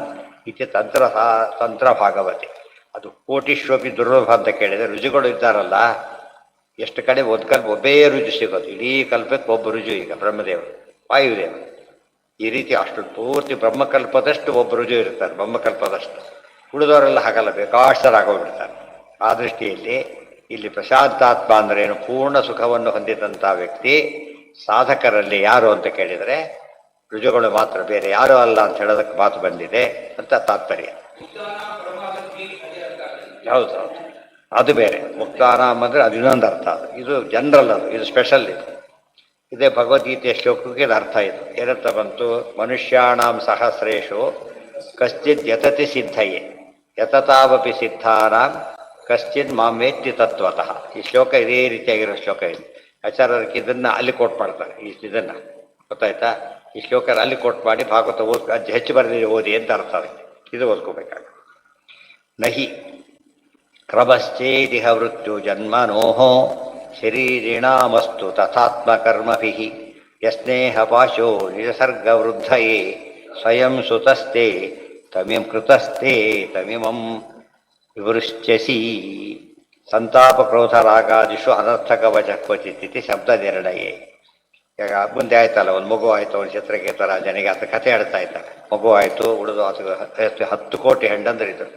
ಇತಿ ತಂತ್ರ ಭಾಗವತೆ. ಅದು ಕೋಟಿಶ್ವಪಿ ದುರ್ಲಭ ಅಂತ ಕೇಳಿದರೆ, ರುಜುಗಳು ಇದ್ದಾರಲ್ಲ ಎಷ್ಟು ಕಡೆ ಒಬ್ಬೇ ರುಜು ಸಿಗೋದು. ಇಡೀ ಕಲ್ಪಕ್ಕೆ ಒಬ್ಬ ರುಜು. ಈಗ ಬ್ರಹ್ಮದೇವರು, ವಾಯುದೇವರು, ಈ ರೀತಿ ಅಷ್ಟು ಪೂರ್ತಿ ಬ್ರಹ್ಮಕಲ್ಪದಷ್ಟು ಒಬ್ಬ ರುಜು ಇರ್ತಾರೆ, ಬ್ರಹ್ಮಕಲ್ಪದಷ್ಟು. ಉಳಿದವರೆಲ್ಲ ಹಾಗಲ್ಲ, ಬೇಕಾಷ್ಟರಾಗೋಗ್ಬಿಡ್ತಾರೆ. ಆ ದೃಷ್ಟಿಯಲ್ಲಿ ಇಲ್ಲಿ ಪ್ರಶಾಂತಾತ್ಮ ಅಂದ್ರೇನು, ಪೂರ್ಣ ಸುಖವನ್ನು ಹೊಂದಿದಂಥ ವ್ಯಕ್ತಿ ಸಾಧಕರಲ್ಲಿ ಯಾರು ಅಂತ ಕೇಳಿದರೆ ರುಜುಗಳು ಮಾತ್ರ, ಬೇರೆ ಯಾರೂ ಅಲ್ಲ ಅಂತ ಹೇಳೋದಕ್ಕೆ ಮಾತು ಬಂದಿದೆ ಅಂತ ತಾತ್ಪರ್ಯ. ಹೌದು, ಅದು ಬೇರೆ. ಮುಕ್ತಾನಾಮ್ ಅಂದರೆ ಅದು ಇನ್ನೊಂದು ಅರ್ಥ. ಅದು ಇದು ಜನರಲ್, ಇದು ಸ್ಪೆಷಲ್. ಇದೇ ಭಗವದ್ಗೀತೆಯ ಶ್ಲೋಕಕ್ಕೆ ಇದು ಅರ್ಥ. ಇದು ಏನಂತ ಬಂತು, ಮನುಷ್ಯಾಣಾಂ ಸಹಸ್ರೇಶು ಕಶ್ಚಿತ್ ಯತತಿ ಸಿದ್ಧಯೇ ಯತತಾವಪಿ ಸಿದ್ಧಾನಾಂ ಕಶ್ಚಿತ್ ಮಾಮೇತ್ತಿ ತತ್ವತಃ. ಈ ಶ್ಲೋಕ ಇದೇ ರೀತಿಯಾಗಿರೋ ಶ್ಲೋಕ ಇದು. ಆಚಾರ್ಯರಿಗೆ ಇದನ್ನು ಅಲ್ಲಿ ಕೋಟ್ ಮಾಡ್ತಾರೆ. ಇದನ್ನು ಗೊತ್ತಾಯ್ತಾ, ಈ ಶ್ಲೋಕ ಅಲ್ಲಿ ಕೋಟ್ ಮಾಡಿ ಭಾಗವತ ಹೆಚ್ಚು ಬರೆದಿದೆ ಓದಿ ಅಂತ ಅರ್ಥ. ಅದಕ್ಕೆ ಇದು ಓದ್ಕೋಬೇಕಾಗ ನಹಿ ಕ್ರಮಶ್ಚೇದಿಹ ಮೃತ್ಯು ಜನ್ಮನೋಃ ಶರೀರಿಣಾಮಸ್ತು ತಥಾತ್ಮಕರ್ಮಭಿಃ ಯಸ್ನೇಹ ಪಾಶೋ ನಿಸರ್ಗವೃದ್ಧಯೇ ಸ್ವಯಂ ಸುತಸ್ತೆ ತಮಿಂ ಕೃತಸ್ತೆ ತಮಿಮಂ ವಿವೃಶ್ಚಸಿ. ಸಂತಾಪ ಕ್ರೋಧ ರಾಗಾದಿಷು ಅನರ್ಥಕ ವಚ ಕ್ವಚಿತ್ ಶಬ್ದ ನಿರ್ಣಯ. ಈಗ ಮುಂದೆ ಆಯ್ತಲ್ಲ, ಒಂದು ಮಗು ಆಯಿತು, ಒಂದು ಚಿತ್ರಕೇತ ರಾಜನಿಗೆ ಅಂತ ಕಥೆ ಹೇಳ್ತಾ ಇದ್ದಾರೆ. ಮಗು ಆಯಿತು, ಉಳಿದು ಅದು 10 ಕೋಟಿ ಹೆಂಡಂದ್ರಿದ್ರು,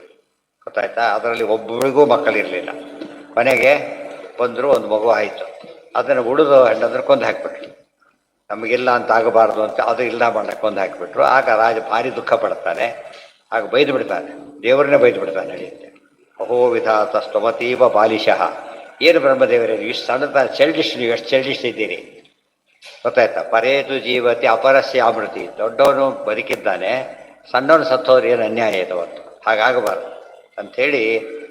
ಗೊತ್ತಾಯ್ತಾ. ಅದರಲ್ಲಿ ಒಬ್ಬರಿಗೂ ಮಕ್ಕಳಿರಲಿಲ್ಲ. ಕೊನೆಗೆ ಬಂದರು, ಒಂದು ಮಗು ಆಯಿತು. ಅದನ್ನು ಉಳಿದು ಹೆಂಡಂದ್ರೆ ಕೊಂದು ಹಾಕಿಬಿಟ್ರು. ನಮಗಿಲ್ಲ ಅಂತ ಆಗಬಾರ್ದು ಅಂತ ಅದು ಇಲ್ಲ ಮಾಡಕ್ಕೆ ಕೊಂದು ಹಾಕಿಬಿಟ್ರು. ಆಗ ರಾಜ ಭಾರಿ ದುಃಖ ಪಡ್ತಾನೆ. ಆಗ ಬೈದು ಬಿಡ್ತಾನೆ, ದೇವರನ್ನೇ ಬೈದು ಬಿಡ್ತಾನೆ. ನಡೆಯುತ್ತೆ ಅಹೋ ವಿಧಾತ ಸ್ತಮತೀವ ಬಾಲಿಶಃ. ಏನು ಬ್ರಹ್ಮದೇವರೇ, ಇಷ್ಟು ಸಣ್ಣ ಚೈಲ್ಡಿಶ್, ನೀವು ಎಷ್ಟು ಚೈಲ್ಡಿಶ್ ಇದ್ದೀರಿ, ಗೊತ್ತಾಯ್ತಾ. ಪರೇತು ಜೀವತಿ ಅಪರಸ್ಯ ಅಮೃತಿ. ದೊಡ್ಡವನು ಬದುಕಿದ್ದಾನೆ, ಸಣ್ಣವನು ಸತ್ತೋದ್ರೆ ಏನು ಅನ್ಯಾಯ ಇದೆ ಅವತ್ತು, ಹಾಗಾಗಬಾರ್ದು ಅಂಥೇಳಿ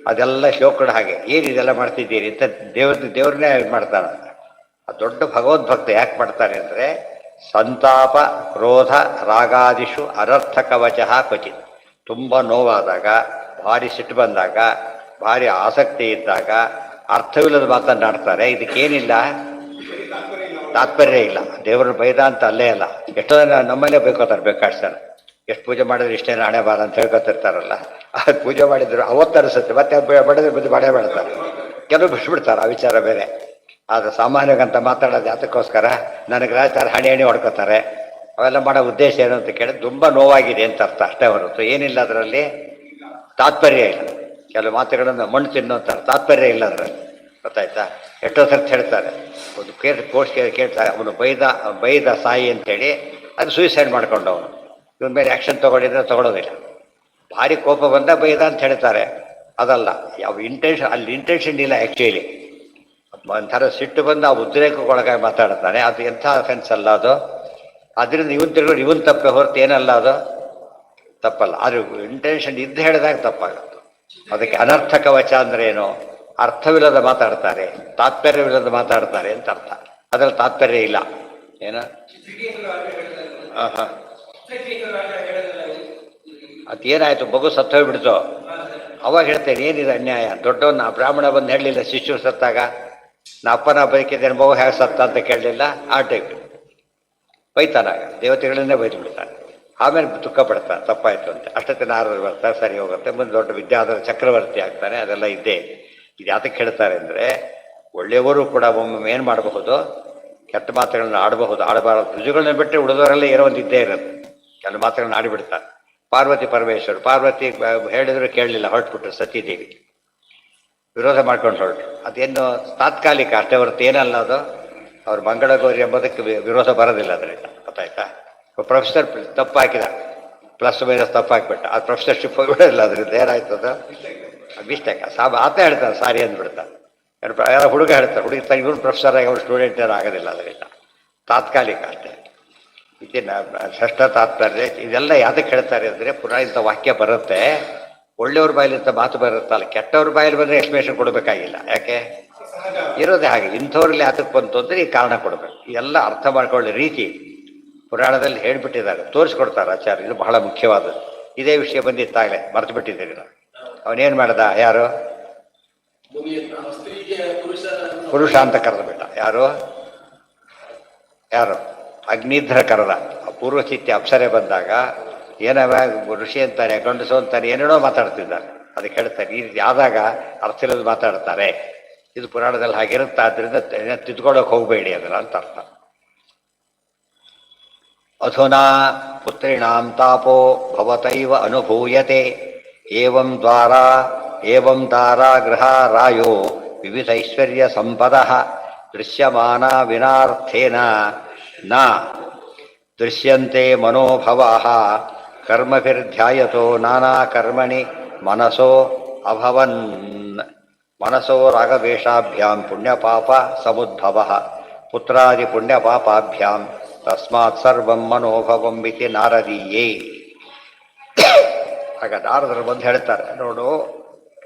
ಅದೆಲ್ಲ ಶ್ಲೋಕಗಳು ಹಾಗೆ. ಏನು ಇದೆಲ್ಲ ಮಾಡ್ತಿದ್ದೀರಿ ಅಂತ ದೇವ್ರನ್ನೇ ಮಾಡ್ತಾನೆ. ಆ ದೊಡ್ಡ ಭಗವದ್ಭಕ್ತ ಯಾಕೆ ಮಾಡ್ತಾನೆ ಅಂದರೆ, ಸಂತಾಪ ಕ್ರೋಧ ರಾಗಾದಿಷು ಅನರ್ಥಕ ವಚಃ ಕ್ವಚಿತ್. ತುಂಬ ನೋವಾದಾಗ, ಭಾರಿ ಸಿಟ್ಟು ಬಂದಾಗ, ಭಾರಿ ಆಸಕ್ತಿ ಇದ್ದಾಗ ಅರ್ಥವಿಲ್ಲದ ಮಾತನ್ನಾಡ್ತಾರೆ. ಇದಕ್ಕೇನಿಲ್ಲ, ತಾತ್ಪರ್ಯ ಇಲ್ಲ. ದೇವರ ಬೈದ ಅಂತ ಅಲ್ಲೇ ಅಲ್ಲ. ಎಷ್ಟೋ ಜನ ನಮ್ಮಲ್ಲೇ ಬೈಕೋತಾರೆ, ಬೇಕಾಡ್ತಾರೆ. ಎಷ್ಟು ಪೂಜೆ ಮಾಡಿದ್ರೆ ಇಷ್ಟೇನು ಹಣೆ ಬಾರ ಅಂತ ಹೇಳ್ಕೊತಿರ್ತಾರಲ್ಲ, ಅದು ಪೂಜೆ ಮಾಡಿದ್ರು ಅವತ್ತು ಅನಿಸುತ್ತೆ, ಮತ್ತೆ ಬಡಿದ್ರೆ ಬುದ್ಧಿ ಮಾಡೇ ಮಾಡ್ತಾರೆ. ಕೆಲವು ಬಿಟ್ಬಿಡ್ತಾರೆ, ಆ ವಿಚಾರ ಬೇರೆ. ಆದರೆ ಸಾಮಾನ್ಯಗಂತ ಮಾತಾಡೋದು ಅದಕ್ಕೋಸ್ಕರ ನನಗೆ ರಾಜಾಚಾರ ಹಣೆ ಹೊಡ್ಕೋತಾರೆ. ಅವೆಲ್ಲ ಮಾಡೋ ಉದ್ದೇಶ ಏನು ಅಂತ ಕೇಳಿದ್ರೆ ತುಂಬ ನೋವಾಗಿದೆ ಅಂತ ಅರ್ಥ, ಅಷ್ಟೇ ಹೊರತು ಏನಿಲ್ಲ ಅದರಲ್ಲಿ, ತಾತ್ಪರ್ಯ ಇಲ್ಲ. ಕೆಲವು ಮಾತುಗಳನ್ನು ಮಣ್ಣು ತಿನ್ನೋಂತಾರೆ, ತಾತ್ಪರ್ಯ ಇಲ್ಲ ಅದರಲ್ಲಿ, ಗೊತ್ತಾಯ್ತಾ. ಎಷ್ಟೋ ಸರ್ತಿ ಹೇಳ್ತಾರೆ, ಒಂದು ಕೋರ್ಸ್ ಕೇಳ್ತಾರೆ, ಅವನು ಬೈದ ಸಾಯಿ ಅಂತೇಳಿ ಅದು ಸೂಸೈಡ್ ಮಾಡ್ಕೊಂಡು ಅವನು ಇವನ ಮೇಲೆ ಆ್ಯಕ್ಷನ್ ತೊಗೊಂಡಿದ್ರೆ ತೊಗೊಳೋದಿಲ್ಲ. ಭಾರಿ ಕೋಪ ಬಂದ ಬೈದ ಅಂತ ಹೇಳ್ತಾರೆ, ಅದಲ್ಲ. ಯಾವ ಇಂಟೆನ್ಷನ್, ಅಲ್ಲಿ ಇಂಟೆನ್ಷನ್ ಇಲ್ಲ ಆ್ಯಕ್ಚುಲಿ. ಒಂಥರ ಸಿಟ್ಟು ಬಂದು ಆ ಉದ್ರೇಕಕ್ಕೊಳಗಾಗಿ ಮಾತಾಡ್ತಾನೆ, ಅದು ಎಂಥ ಅಫೆನ್ಸ್ ಅಲ್ಲ ಅದು. ಅದರಿಂದ ಇವನ್ ತಿರುಗಿ ಇವನ್ ತಪ್ಪೆ ಹೊರತು ಏನಲ್ಲ, ಅದು ತಪ್ಪಲ್ಲ. ಆದರೆ ಇಂಟೆನ್ಷನ್ ಇದ್ದು ಹೇಳಿದಾಗ ತಪ್ಪಾಗುತ್ತೆ. ಅದಕ್ಕೆ ಅನರ್ಥಕ ವಚ ಅಂದ್ರೆ ಏನು, ಅರ್ಥವಿಲ್ಲದ ಮಾತಾಡ್ತಾರೆ, ತಾತ್ಪರ್ಯವಿಲ್ಲದ ಮಾತಾಡ್ತಾರೆ ಅಂತ ಅರ್ಥ. ಅದರಲ್ಲಿ ತಾತ್ಪರ್ಯ ಇಲ್ಲ. ಏನು ಹಾಂ ಅದೇನಾಯಿತು, ಮಗು ಸತ್ತೋಗ್ಬಿಡ್ತು. ಅವಾಗ ಹೇಳ್ತೇನೆ, ಏನಿದೆ ಅನ್ಯಾಯ. ದೊಡ್ಡವನ್ನ ಬ್ರಾಹ್ಮಣ ಬಂದು ಹೇಳಲಿಲ್ಲ, ಶಿಶು ಸತ್ತಾಗ ನಾ ಅಪ್ಪನ ಬದುಕಿದ್ದೇನೆ, ಮಗು ಹೇಗೆ ಸತ್ತ ಅಂತ ಕೇಳಲಿಲ್ಲ. ಆ ಟೈಪ್ ಬೈತಾನಾಗ, ದೇವತೆಗಳನ್ನೇ ಬೈದು ಬಿಡ್ತಾನೆ. ಆಮೇಲೆ ದುಃಖ ಪಡ್ತಾನೆ, ತಪ್ಪಾಯಿತು ಅಂತ. ಅಷ್ಟೊತ್ತೆ ನಾರದರು ಬರ್ತಾರೆ, ಸರಿ ಹೋಗುತ್ತೆ. ಮುಂದೆ ದೊಡ್ಡ ವಿದ್ಯಾಧರ ಚಕ್ರವರ್ತಿ ಆಗ್ತಾನೆ. ಅದೆಲ್ಲ ಇದ್ದೇ. ಇದು ಯಾತಕ್ಕೆ ಹೇಳ್ತಾರೆ ಅಂದರೆ, ಒಳ್ಳೆಯವರು ಕೂಡ ಒಮ್ಮೊಮ್ಮೆ ಏನು ಮಾಡಬಹುದು, ಕೆಟ್ಟ ಮಾತುಗಳನ್ನ ಆಡಬಹುದು, ಆಡಬಾರದು. ರುಜುಗಳನ್ನ ಬಿಟ್ಟರೆ ಉಳಿದವರೆಲ್ಲ ಏನೋ ಒಂದು ಇದ್ದೇ ಇರೋದು. ಕೆಲವು ಮಾತುಗಳನ್ನ ಆಡಿಬಿಡ್ತಾರೆ. ಪಾರ್ವತಿ ಪರಮೇಶ್ವರ್, ಪಾರ್ವತಿ ಹೇಳಿದ್ರು ಕೇಳಲಿಲ್ಲ, ಹೊರಟ್ಬಿಟ್ರು. ಸತೀದೇವಿ ವಿರೋಧ ಮಾಡ್ಕೊಂಡು ಹೊರಟರು. ಅದೇನು ತಾತ್ಕಾಲಿಕ ಅಷ್ಟೇ ಹೊರತು ಏನಲ್ಲ ಅದು. ಅವ್ರು ಮಂಗಳಗೌರಿ ಎಂಬುದಕ್ಕೆ ವಿರೋಧ ಬರೋದಿಲ್ಲ ಅದರಿಂದ, ಗೊತ್ತಾಯ್ತಾ. ಪ್ರೊಫೆಸರ್ ತಪ್ಪು ಹಾಕಿದ, ಪ್ಲಸ್ ಮೈನಸ್ ತಪ್ಪು ಹಾಕಿಬಿಟ್ಟ, ಅದು ಪ್ರೊಫೆಸರ್ಶಿಪ್ ಹೋಗಿಬಿಡೋದಿಲ್ಲ. ಅದರಿಂದ ಏನಾಯ್ತದ ಮಿಸ್ಟೇಕ್. ಆತ ಹೇಳ್ತಾರೆ, ಸಾರಿ ಅಂದ್ಬಿಡ್ತಾರೆ. ಯಾರೋ ಹುಡುಗ ಹೇಳ್ತಾರೆ, ಹುಡುಗ ಇವ್ರು ಪ್ರೊಫೆಸರ್ ಆಗಿ ಅವ್ರು ಸ್ಟೂಡೆಂಟ್ ಏನೂ ಆಗೋದಿಲ್ಲ. ಅದರಿಂದ ತಾತ್ಕಾಲಿಕ ಅಷ್ಟೇ. ಇದನ್ನ ಷಷ್ಠ ತಾತ್ಪರ್ಯ ಇದೆಲ್ಲ ಯಾತಕ್ಕೆ ಹೇಳ್ತಾರೆ ಅಂದರೆ, ಪುನಃ ಇಂಥ ವಾಕ್ಯ ಬರುತ್ತೆ, ಒಳ್ಳೆಯವ್ರ ಬಾಯಲ್ಲಿಂತ ಮಾತು ಬರುತ್ತಲ್ಲ, ಕೆಟ್ಟವ್ರ ಬಾಯಲ್ಲಿ ಬಂದರೆ ಎಕ್ಸ್ಪ್ಲೇಷನ್ ಕೊಡಬೇಕಾಗಿಲ್ಲ. ಯಾಕೆ ಇರೋದೇ ಹಾಗೆ. ಇಂಥವ್ರಲ್ಲಿ ಯಾತಕ್ಕೆ ಬಂತು ಅಂದರೆ ಈ ಕಾರಣ ಕೊಡಬೇಕು. ಇದೆಲ್ಲ ಅರ್ಥ ಮಾಡ್ಕೊಳ್ಳೋ ರೀತಿ ಪುರಾಣದಲ್ಲಿ ಹೇಳಿಬಿಟ್ಟಿದ್ದಾರೆ, ತೋರಿಸ್ಕೊಡ್ತಾರೆ ಆಚಾರ್ಯ. ಇದು ಬಹಳ ಮುಖ್ಯವಾದದ್ದು. ಇದೇ ವಿಷಯ ಬಂದಿತ್ತಾಗಲೇ ಮರ್ತು ಬಿಟ್ಟಿದ್ದೀರಿ ನಾವು. ಅವನೇನು ಮಾಡ್ದ, ಯಾರು ಪುರುಷ ಅಂತ ಕರೆದು ಬಿಟ್ಟ. ಯಾರು ಅಗ್ನಿಧ್ರ ಕರೆದ. ಪೂರ್ವಚಿತ್ಯ ಅಪ್ಸರೆ ಬಂದಾಗ ಏನವ ಋಷಿ ಅಂತಾನೆ, ಗಂಡಸು ಅಂತಾನೆ, ಏನೇನೋ ಮಾತಾಡ್ತಿದ್ದಾರೆ. ಅದಕ್ಕೆ ಹೇಳ್ತಾರೆ, ಈ ರೀತಿ ಆದಾಗ ಅರ್ಥ ಇಲ್ಲದ ಮಾತಾಡ್ತಾರೆ. ಇದು ಪುರಾಣದಲ್ಲಿ ಹಾಗಿರುತ್ತೆ. ಆದ್ದರಿಂದ ತಿದ್ಕೊಳ್ಳೋಕೆ ಹೋಗಬೇಡಿ ಅದರ ಅಂತ ಅರ್ಥ. ಅಧುನಾ ಪುತ್ರಿಣಾಂ ತಾಪೋ ಭವತೈವ ಅನುಭೂಯತೆ ಏವಂ ದಾರಾ ಗೃಹ ರಾಯೋ ವಿವಿಧ ಐಶ್ವರ್ಯ ಸಂಪದಃ ದೃಶ್ಯಮಾನ ವಿನಾರ್ಥೇನ ನ ದೃಶ್ಯಂತೆ ಮನೋಭವಾಃ ಕರ್ಮಭಿರ್ಧ್ಯಾಯತೋ ನಾನಾ ಕರ್ಮಣಿ ಮನಸೋ ಅಭವನ್ ಮನಸೋ ರಾಗವೇಷಾಭ್ಯಾಂ ಪುಣ್ಯಪಾಪ ಸಮುದ್ಭವಃ ಪುತ್ರಾದಿ ಪುಣ್ಯಪಾಪಾಭ್ಯಾಂ ತಸ್ಮಾತ್ ಸರ್ವಂ ಮನೋಭವಂ ಇತಿ ನಾರದೀಯೇ. ಆಗ ನಾರದರು ಬಂದು ಹೇಳ್ತಾರೆ, ನೋಡು,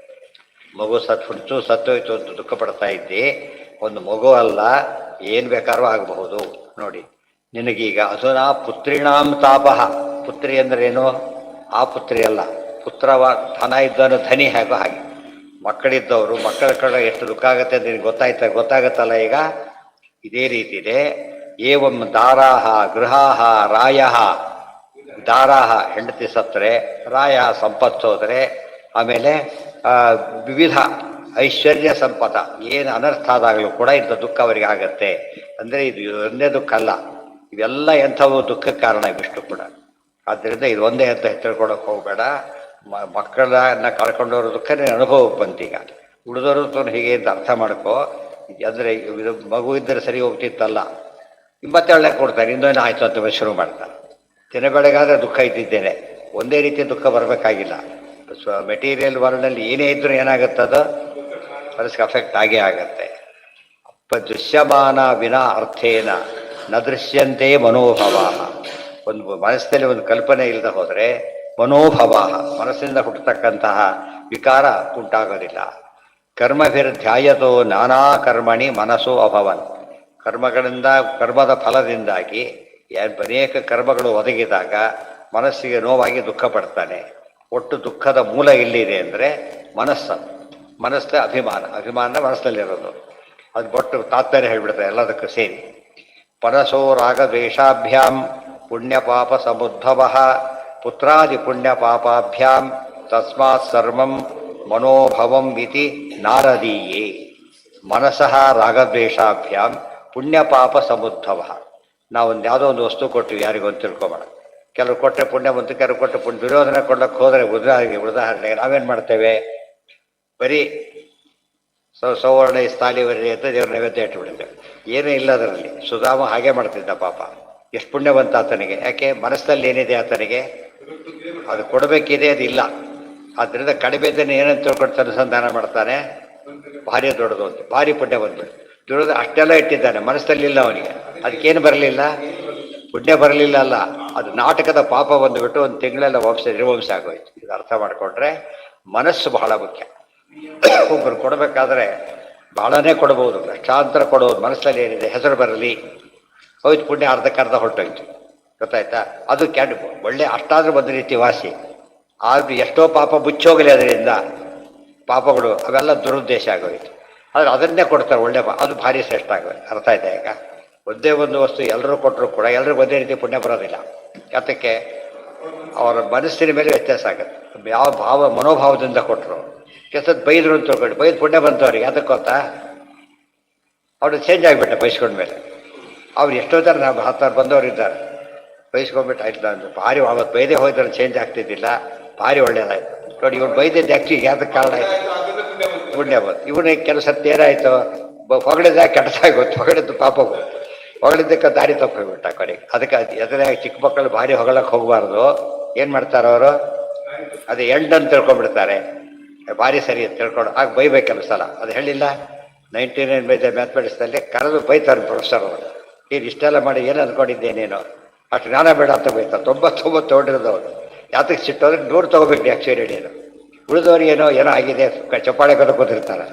ಮಗು ಸತ್ತೋಯ್ತು ಅಂತ ದುಃಖ ಪಡ್ತಾ ಇದ್ದಿ. ಒಂದು ಮಗು ಅಲ್ಲ, ಏನು ಬೇಕಾದ್ರೂ ಆಗಬಹುದು. ನೋಡಿ, ನಿನಗೀಗ ಅಧುನಾ ಪುತ್ರಿಣಾಂ ತಾಪಃ. ಪುತ್ರಿ ಅಂದ್ರೇನು, ಆ ಪುತ್ರಿ ಅಲ್ಲ, ಪುತ್ರವ ಧನ ಇದ್ದವನು ಧನಿ ಹೇಗೋ ಹಾಗೆ. ಮಕ್ಕಳಿದ್ದವರು ಮಕ್ಕಳ ಕಡೆ ಎಷ್ಟು ದುಃಖ ಆಗುತ್ತೆ ಅಂತ ನಿನಗೆ ಗೊತ್ತಾಗತ್ತಲ್ಲ. ಈಗ ಇದೇ ರೀತಿ ಇದೆ. ಏವಂ ದಾರಾಹ ಗೃಹಾಹ ರಾಯಃ. ದಾರಾಹ ಹೆಂಡತಿ ಸತ್ತರೆ, ರಾಯ ಸಂಪತ್ತು ಹೋದರೆ, ಆಮೇಲೆ ವಿವಿಧ ಐಶ್ವರ್ಯ ಸಂಪದ ಏನು ಅನರ್ಥ ಆದಾಗಲೂ ಕೂಡ ಇಂಥ ದುಃಖ ಅವರಿಗೆ ಆಗತ್ತೆ. ಅಂದರೆ ಇದು ಒಂದೇ ದುಃಖ ಅಲ್ಲ, ಇವೆಲ್ಲ ಎಂಥವು ದುಃಖಕ್ಕೆ ಕಾರಣ ಇವಿಷ್ಟು ಕೂಡ. ಆದ್ದರಿಂದ ಇದು ಒಂದೇ ಅಂತ ತಿಳ್ಕೊಳಕ್ಕೆ ಹೋಗಬೇಡ. ಮಕ್ಕಳನ್ನ ಕಳ್ಕೊಂಡವ್ರ ದುಃಖ ನೀನು ಅನುಭವಕ್ಕೆ ಬಂತೀಗ, ಉಳಿದವರು ಹೀಗೆ ಅಂತ ಅರ್ಥ ಮಾಡ್ಕೋ. ಅಂದರೆ ಇದು ಮಗು ಇದ್ದರೆ ಸರಿ ಹೋಗ್ತಿತ್ತಲ್ಲ, ಮತ್ತೆ ಒಳ್ಳೆ ಕೊಡ್ತಾರೆ, ಇನ್ನೊಂದು ಆಯಿತು ಅಂತ ಶುರು ಮಾಡ್ತಾರೆ. ದಿನ ಬೆಳಗಾದರೆ ದುಃಖ ಇದ್ದಿದ್ದೇನೆ, ಒಂದೇ ರೀತಿಯ ದುಃಖ ಬರಬೇಕಾಗಿಲ್ಲ. ಮೆಟೀರಿಯಲ್ ವರ್ಲ್ಡ್ನಲ್ಲಿ ಏನೇ ಇದ್ರೂ ಏನಾಗುತ್ತದೋ ಮನಸ್ಸಿಗೆ ಅಫೆಕ್ಟ್ ಆಗೇ ಆಗತ್ತೆ. ದೃಶ್ಯಮಾನ ವಿನಾ ಅರ್ಥೇನ ನ ದೃಶ್ಯಂತೆ ಮನೋಭವ. ಒಂದು ಮನಸ್ಸಿನಲ್ಲಿ ಒಂದು ಕಲ್ಪನೆ ಇಲ್ಲದೆ ಹೋದರೆ ಮನೋಭವ, ಮನಸ್ಸಿನಿಂದ ಹುಟ್ಟತಕ್ಕಂತಹ ವಿಕಾರ ಉಂಟಾಗೋದಿಲ್ಲ. ಕರ್ಮಭಿರ್ಧ್ಯಾಯತೋ ನಾನಾ ಕರ್ಮಣಿ ಮನಸ್ಸು ಅಭವನ್. ಕರ್ಮಗಳಿಂದ ಕರ್ಮದ ಫಲದಿಂದಾಗಿ ಅನೇಕ ಕರ್ಮಗಳು ಒದಗಿದಾಗ ಮನಸ್ಸಿಗೆ ನೋವಾಗಿ ದುಃಖ ಪಡ್ತಾನೆ. ಒಟ್ಟು ದುಃಖದ ಮೂಲ ಎಲ್ಲಿದೆ ಅಂದರೆ ಮನಸ್ಸು. ಮನಸ್ಸೇ ಅಭಿಮಾನ ಮನಸ್ಸಲ್ಲಿರೋದು. ಅದು ಒಟ್ಟು ತಾತ್ಪರ್ಯ ಹೇಳ್ಬಿಡ್ತಾರೆ ಎಲ್ಲದಕ್ಕೂ ಸೇರಿ. ಪರಸೋ ರಾಗದ್ವೇಷಾಭ್ಯಾಂ ಪುಣ್ಯಪಾಪ ಸಮುದ್ಭವ ಪುತ್ರಾದಿ ಪುಣ್ಯಪಾಪಾಭ್ಯಾಂ ತಸ್ಮಾತ್ ಸರ್ವಂ ಮನೋಭವಂ ಇತಿ ನಾರದೀಯೇ. ಮನಸಃ ರಾಗದ್ವೇಷಾಭ್ಯಾಂ ಪುಣ್ಯಪಾಪ ಸಮುದ್ಭವ. ನಾವೊಂದು ಯಾವುದೋ ಒಂದು ವಸ್ತು ಕೊಟ್ಟಿವಿ, ಯಾರಿಗೂ ಒಂದು ತಿಳ್ಕೊಬೇಡ. ಕೆಲವು ಕೊಟ್ಟರೆ ಪುಣ್ಯ ಬಂತು, ಕೆಲವು ಕೊಟ್ಟರೆ ಪುಣ್ಯ. ದುರ್ಯೋಧನ ಕೊಡಕ್ಕೆ ಹೋದರೆ ಉದಾಹರಣೆಗೆ ನಾವೇನು ಮಾಡ್ತೇವೆ, ಬರೀ ಸೌವರ್ಣ ಸ್ಥಾಲಿವರಿ ಅಂತ ದೇವ್ರ ನೈವೇದ್ಯ ಇಟ್ಟುಬಿಡ್ತೇವೆ. ಏನೂ ಇಲ್ಲ ಅದರಲ್ಲಿ. ಸುಧಾಮ ಹಾಗೆ ಮಾಡ್ತಿದ್ದ ಪಾಪ, ಎಷ್ಟು ಪುಣ್ಯ ಬಂತ ಆತನಿಗೆ. ಯಾಕೆ ಮನಸ್ಸಲ್ಲಿ ಏನಿದೆ ಆತನಿಗೆ ಅದು ಕೊಡಬೇಕಿದೆ, ಅದು ಇಲ್ಲ. ಆದ್ದರಿಂದ ಕಡಿಮೆ ಇದ್ದೇನೆ ಏನಂತ ತಿಳ್ಕೊಂಡು ಅನುಸಂಧಾನ ಮಾಡ್ತಾನೆ, ಭಾರಿ ದೊಡ್ಡದು ಅಂತ, ಭಾರಿ ಪುಣ್ಯ ಬಂದ್ಬಿಟ್ಟು. ದುಡಿದು ಅಷ್ಟೆಲ್ಲ ಇಟ್ಟಿದ್ದಾನೆ, ಮನಸ್ಸಲ್ಲಿಲ್ಲ ಅವನಿಗೆ. ಅದಕ್ಕೇನು ಬರಲಿಲ್ಲ, ಪುಣ್ಯ ಬರಲಿಲ್ಲ ಅಲ್ಲ, ಅದು ನಾಟಕದ ಪಾಪ ಬಂದುಬಿಟ್ಟು ಒಂದು ತಿಂಗಳೆಲ್ಲ ನಿರ್ವಂಶ ಆಗೋಯ್ತು. ಇದು ಅರ್ಥ ಮಾಡಿಕೊಂಡ್ರೆ ಮನಸ್ಸು ಬಹಳ ಮುಖ್ಯ. ಒಬ್ಬರು ಕೊಡಬೇಕಾದ್ರೆ ಬಹಳನೇ ಕೊಡ್ಬೋದು, ಲಕ್ಷಾಂತರ ಕೊಡೋದು. ಮನಸ್ಸಲ್ಲಿ ಏನಿದೆ ಹೆಸರು ಬರಲಿ, ಹೋಯ್ತು ಪುಣ್ಯ ಅರ್ಧಕ್ಕರ್ಧ ಹೊರಟೋಯ್ತು. ಗೊತ್ತಾಯ್ತಾ? ಅದು ಒಳ್ಳೆ ಅಷ್ಟಾದ್ರೂ ಒಂದು ರೀತಿ ವಾಸಿ. ಆದ್ರೂ ಎಷ್ಟೋ ಪಾಪ ಮುಚ್ಚೋಗಲಿ ಅದರಿಂದ, ಪಾಪಗಳು ಅವೆಲ್ಲ ದುರುದ್ದೇಶ ಆಗೋಯ್ತು. ಆದರೆ ಅದನ್ನೇ ಕೊಡ್ತಾರೆ ಒಳ್ಳೆ ಅದು ಭಾರಿ ಶ್ರೇಷ್ಠ ಆಗೋದು. ಅರ್ಥ ಆಯ್ತಾ? ಈಗ ಒಂದೇ ಒಂದು ವಸ್ತು ಎಲ್ಲರೂ ಕೊಟ್ಟರು ಕೂಡ ಎಲ್ಲರಿಗೂ ಒಂದೇ ರೀತಿ ಪುಣ್ಯ ಬರೋದಿಲ್ಲ. ಯಾತಕ್ಕೆ? ಅವರ ಮನಸ್ಸಿನ ಮೇಲೆ ವ್ಯತ್ಯಾಸ ಆಗುತ್ತೆ. ಯಾವ ಮನೋಭಾವದಿಂದ ಕೊಟ್ಟರು. ಕೆಲಸದ ಬೈದ್ರು ಅಂತ ತಿಳ್ಕೊಂಡು ಬೈದು ಪುಣ್ಯ ಬಂತು ಅವ್ರಿಗೆ. ಅದಕ್ಕೆ ಗೊತ್ತಾ, ಅವ್ರು ಚೇಂಜ್ ಆಗಿಬಿಟ್ಟೆ ಬಯಸ್ಕೊಂಡ್ಮೇಲೆ. ಅವ್ರು ಎಷ್ಟೋ ಥರ ನಾವು 10 ಬಂದವರು ಇದ್ದಾರೆ, ಬಯಸ್ಕೊಂಡ್ಬಿಟ್ಟು ಆಯ್ತು ಅಂದು ಭಾರಿ ಅವತ್ತು ಬೈದೇ ಹೋಯ್ತಾರೆ, ಚೇಂಜ್ ಆಗ್ತಿದ್ದಿಲ್ಲ, ಭಾರಿ ಒಳ್ಳೇದಾಯ್ತು ನೋಡಿ. ಇವ್ರು ಬೈದಿದ್ದು ಆ್ಯಕ್ಚುಲಿ ಯಾವ್ದಕ್ಕೆ ಕಾರಣ ಆಯ್ತು, ಪುಣ್ಯ ಬಂತು. ಇವನಿಗೆ ಕೆಲವು ಸತ್ಯ ಏನಾಯಿತು, ಹೊಗಳಿದ್ದಾಗ ಕೆಟ್ಟದಾಗಿ ಗೊತ್ತು, ಹೊಗಳಿದ್ದು ಪಾಪ ಗೊತ್ತು, ಹೊಗಳಿದ್ದಕ್ಕೆ ದಾರಿ ತಪ್ಪಿಬಿಟ್ಟ ಕೊನೆಗೆ. ಅದಕ್ಕೆ ಎದುರಾಗಿ ಚಿಕ್ಕ ಮಕ್ಕಳು ಭಾರಿ ಹೊಗಳಕ್ಕೆ ಹೋಗಬಾರ್ದು. ಏನು ಮಾಡ್ತಾರೆ ಅವರು, ಅದು ಎಂಡನ್ನು ತಿಳ್ಕೊಂಡ್ಬಿಡ್ತಾರೆ. ಭಾರಿ ಸರಿ ಅಂತ ತಿಳ್ಕೊಂಡು ಆಗ ಬೈಬೇಕು ಕೆಲವು ಸಲ. ಅದು ಹೇಳಿಲ್ಲ 99 ಮ್ಯಾಥಮೆಟಿಕ್ಸ್ನಲ್ಲಿ ಕರೆದು ಬೈತಾರೆ ಪ್ರೊಫೆಸರ್ ಅವರು. ನೀನು ಇಷ್ಟೆಲ್ಲ ಮಾಡಿ ಏನು ಅಂದ್ಕೊಂಡಿದ್ದೆ ನೀನು, ಅಷ್ಟು ಜ್ಞಾನ ಬೇಡ ಅಂತ ಬೈತಾರೆ. 99 ತೊಗೊಂಡಿರೋದವ್ರು. ಯಾತಕ್ಕೆ ಸಿಟ್ಟೋದ್ರೆ 100 ತೊಗೋಬೇಕು ಆ್ಯಕ್ಚುಲಿ ನೀನು. ಉಳಿದವ್ರಿಗೆ ಏನೋ ಆಗಿದೆ ಚಪ್ಪಾಳೆ ಕದ ಕೂತಿರ್ತಾರೆ.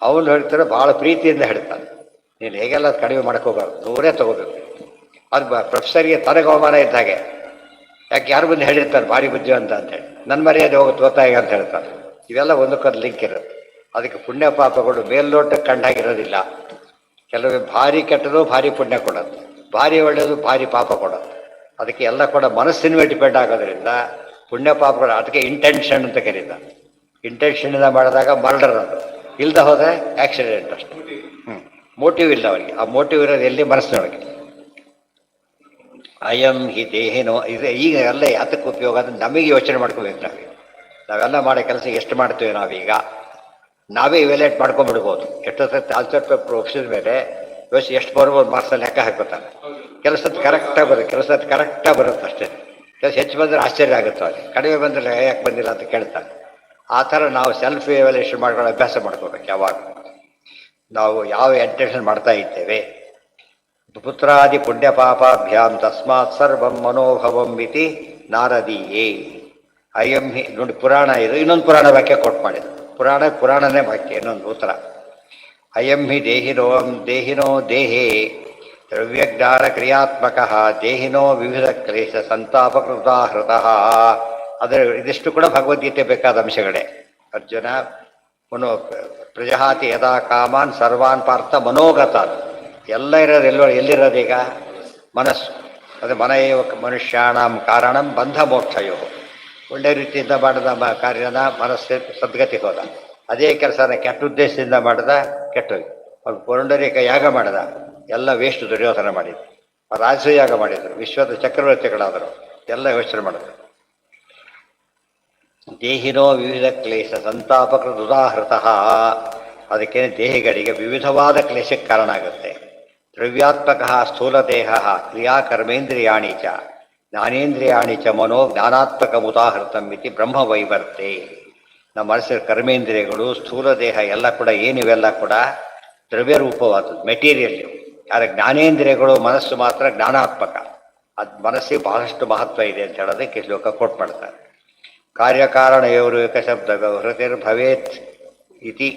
ಅವನು ಹೇಳ್ತಾರೆ ಭಾಳ ಪ್ರೀತಿಯಿಂದ ಹೇಳ್ತಾನೆ, ನೀನು ಹೇಗೆಲ್ಲ ಅದು ಕಡಿಮೆ ಮಾಡ್ಕೋಬಾರ್ದು, 100 ತೊಗೋಬೇಕು. ಅದು ಪ್ರೊಫೆಸರ್ಗೆ ತನಗೆ ಅವಮಾನ ಇದ್ದ ಹಾಗೆ. ಯಾಕೆ ಯಾರು ಬಂದು ಹೇಳಿರ್ತಾರೆ ಭಾರಿ ಬುದ್ಧಿವಂತ ಅಂತೇಳಿ, ನನ್ನ ಮರ್ಯಾದೆ ಹೋಗುತ್ತೆ ಓದ್ತಾಗ ಅಂತ ಹೇಳ್ತಾರೆ. ಇವೆಲ್ಲ ಒಂದಕ್ಕೊಂದು ಲಿಂಕ್ ಇರುತ್ತೆ. ಅದಕ್ಕೆ ಪುಣ್ಯ ಪಾಪಗಳು ಮೇಲ್ನೋಟಕ್ಕೆ ಕಂಡಾಗಿರೋದಿಲ್ಲ. ಕೆಲವೊಮ್ಮೆ ಭಾರಿ ಕೆಟ್ಟದು ಭಾರಿ ಪುಣ್ಯ ಕೊಡೋದು, ಭಾರಿ ಒಳ್ಳೆಯದು ಭಾರಿ ಪಾಪ ಕೊಡೋದು. ಅದಕ್ಕೆ ಎಲ್ಲ ಕೂಡ ಮನಸ್ಸಿನ ಮೇಲೆ ಡಿಪೆಂಡ್ ಆಗೋದ್ರಿಂದ ಪುಣ್ಯ ಪಾಪಗಳು. ಅದಕ್ಕೆ ಇಂಟೆನ್ಷನ್ ಅಂತ ಕರೀತಾರೆ. ಇಂಟೆನ್ಷನಿಂದ ಮಾಡಿದಾಗ ಮರ್ಡರ್, ಅದು ಇಲ್ಲದೆ ಹೋದರೆ ಆಕ್ಸಿಡೆಂಟ್ ಅಷ್ಟೆ. ಮೋಟಿವ್ ಇಲ್ಲ ಅವರಿಗೆ. ಆ ಮೋಟಿವ್ ಇರೋದು ಎಲ್ಲಿ, ಮನಸ್ಸಿನೊಳಗೆ. ಅಯಂ ಹಿ ದೇಹಿನೋ ಇದು ಈಗ ಎಲ್ಲ ಯಾತಕ್ಕೆ ಉಪಯೋಗ ಅಂದರೆ ನಮಗೆ ಯೋಚನೆ ಮಾಡ್ಕೋಬೇಕು. ನಾವೆಲ್ಲ ಮಾಡೋ ಕೆಲಸ ಎಷ್ಟು ಮಾಡ್ತೀವಿ ನಾವೀಗ, ನಾವೇ ಇವ್ಯಾಲ್ಯೂಯೇಟ್ ಮಾಡ್ಕೊಂಡ್ಬಿಡ್ಬೋದು. ಎಷ್ಟೋ ಸರ್ತಿ ಆನ್ಸರ್ ಪೇಪರ್ ಒಪ್ಸಿದ ಮೇಲೆ ಯೋಚನೆ ಎಷ್ಟು ಬರ್ಬೋದು ಮಾರ್ಕ್ಸಲ್ಲಿ ಲೆಕ್ಕ ಹಾಕೋತಾನೆ. ಕೆಲಸದ ಕರೆಕ್ಟಾಗಿ ಬರುತ್ತೆ, ಕೆಲಸದ ಕರೆಕ್ಟಾಗಿ ಬರುತ್ತೆ ಅಷ್ಟೇ. ಕೆಲಸ ಹೆಚ್ಚು ಬಂದರೆ ಆಶ್ಚರ್ಯ ಆಗುತ್ತೆ ಅವ್ರಿಗೆ, ಕಡಿಮೆ ಬಂದರೆ ಯಾಕೆ ಬಂದಿಲ್ಲ ಅಂತ ಕೇಳ್ತಾನೆ. ಆ ಥರ ನಾವು ಸೆಲ್ಫ್ ಇವ್ಯಾಲ್ಯೂಯೇಷನ್ ಮಾಡ್ಕೊಳ್ಳೋ ಅಭ್ಯಾಸ ಮಾಡ್ಕೋಬೇಕು. ಯಾವಾಗ ನಾವು ಯಾವ ಇಂಟೆನ್ಷನ್ ಮಾಡ್ತಾ ಇದ್ದೇವೆ. ಪುತ್ರಾದಿ ಪುಣ್ಯ ಪಾಪಾಭ್ಯಾಂ ತಸ್ಮಾತ್ ಸರ್ವಂ ಮನೋಭವಂ ಇತಿ ನಾರದೀಯೇ. ಅಯಂ ಹಿ ನೋಡಿ, ಪುರಾಣ ಇದು. ಇನ್ನೊಂದು ಪುರಾಣ ವಾಕ್ಯ ಕೊಟ್ಟು ಮಾಡಿದ್ರು. ಪುರಾಣನೇ ವಾಕ್ಯ, ಇನ್ನೊಂದು ಉತ್ತರ. ಅಯಂ ಹಿ ದೇಹಿನೋ ದೇಹೇ ದ್ರವ್ಯಜ್ಞಾನ ಕ್ರಿಯಾತ್ಮಕ ದೇಹಿನೋ ವಿವಿಧ ಕ್ಲೇಶ ಸಂತಾಪಕೃತಾಹೃತಃ. ಅದರ ಇದಿಷ್ಟು ಕೂಡ ಭಗವದ್ಗೀತೆ ಬೇಕಾದ ಅಂಶಗಳೇ. ಅರ್ಜುನ ಪ್ರಜಹಾತಿ ಯದಾ ಕಾಮಾನ್ ಸರ್ವಾನ್ ಪಾರ್ಥ ಮನೋಗತಾನ್. ಎಲ್ಲ ಇರೋದು ಎಲ್ಲಿರೋದೀಗ ಮನಸ್ಸು. ಅದು ಮನಯೇವ ಮನುಷ್ಯಾಣಂ ಕಾರಣಂ ಬಂಧ ಮೋಕ್ಷಯೋ. ಒಳ್ಳೆ ರೀತಿಯಿಂದ ಮಾಡಿದ ಕಾರ್ಯನ ಮನಸ್ಸು ಸದ್ಗತಿ ಹೋದ. ಅದೇ ಕೆಲಸನ ಕೆಟ್ಟ ಉದ್ದೇಶದಿಂದ ಮಾಡಿದ ಕೆಟ್ಟೋಗಿ. ಅವ್ರು ಪುರಂಡರೀಕ ಯಾಗ ಮಾಡಿದ, ಎಲ್ಲ ವೇಸ್ಟ್ ದುರ್ಯೋಧನ ಮಾಡಿದ್ರು. ರಾಜಸೂಯಾಗ ಮಾಡಿದರು, ವಿಶ್ವದ ಚಕ್ರವರ್ತಿಗಳಾದರು, ಎಲ್ಲ ಯೋಚನೆ ಮಾಡಿದ್ರು. ದೇಹಿನೋ ವಿವಿಧ ಕ್ಲೇಶ ಸಂತಾಪಕೃತ ಉದಾಹೃತಃ. ಅದಕ್ಕೆ ದೇಹಿಗಳಿಗೆ ವಿವಿಧವಾದ ಕ್ಲೇಶಕ್ಕೆ ಕಾರಣ ಆಗುತ್ತೆ. ದ್ರವ್ಯಾತ್ಮಕ ಸ್ಥೂಲದೇಹ ಕ್ರಿಯಾಕರ್ಮೇಂದ್ರಿಯಾಣಿ ಚ ಜ್ಞಾನೇಂದ್ರಿಯಾಣಿ ಚ ಮನೋ ಜ್ಞಾನಾತ್ಮಕ ಉದಾಹೃತಂ ಇತಿ ಬ್ರಹ್ಮವೈವರ್ತೆ. ನಮ್ಮ ಮನಸ್ಸಿನ ಕರ್ಮೇಂದ್ರಿಯಗಳು ಸ್ಥೂಲ ದೇಹ ಎಲ್ಲ ಕೂಡ ಏನಿವೆಲ್ಲ ಕೂಡ ದ್ರವ್ಯ ರೂಪವಾದದ್ದು, ಮೆಟೀರಿಯಲ್. ಆದರೆ ಜ್ಞಾನೇಂದ್ರಿಯಗಳು ಮನಸ್ಸು ಮಾತ್ರ ಜ್ಞಾನಾತ್ಮಕ. ಅದು ಮನಸ್ಸಿಗೆ ಬಹಳಷ್ಟು ಮಹತ್ವ ಇದೆ ಅಂತ ಹೇಳೋದಕ್ಕೆ ಶ್ಲೋಕ ಕೋಟ್ ಮಾಡ್ತಾರೆ. ಕಾರ್ಯಕಾರಣಯೋರು ಏಕಶಬ್ದ ವ್ಯವಹೃತಿರ್ಭವೇತ್ ಇತಿ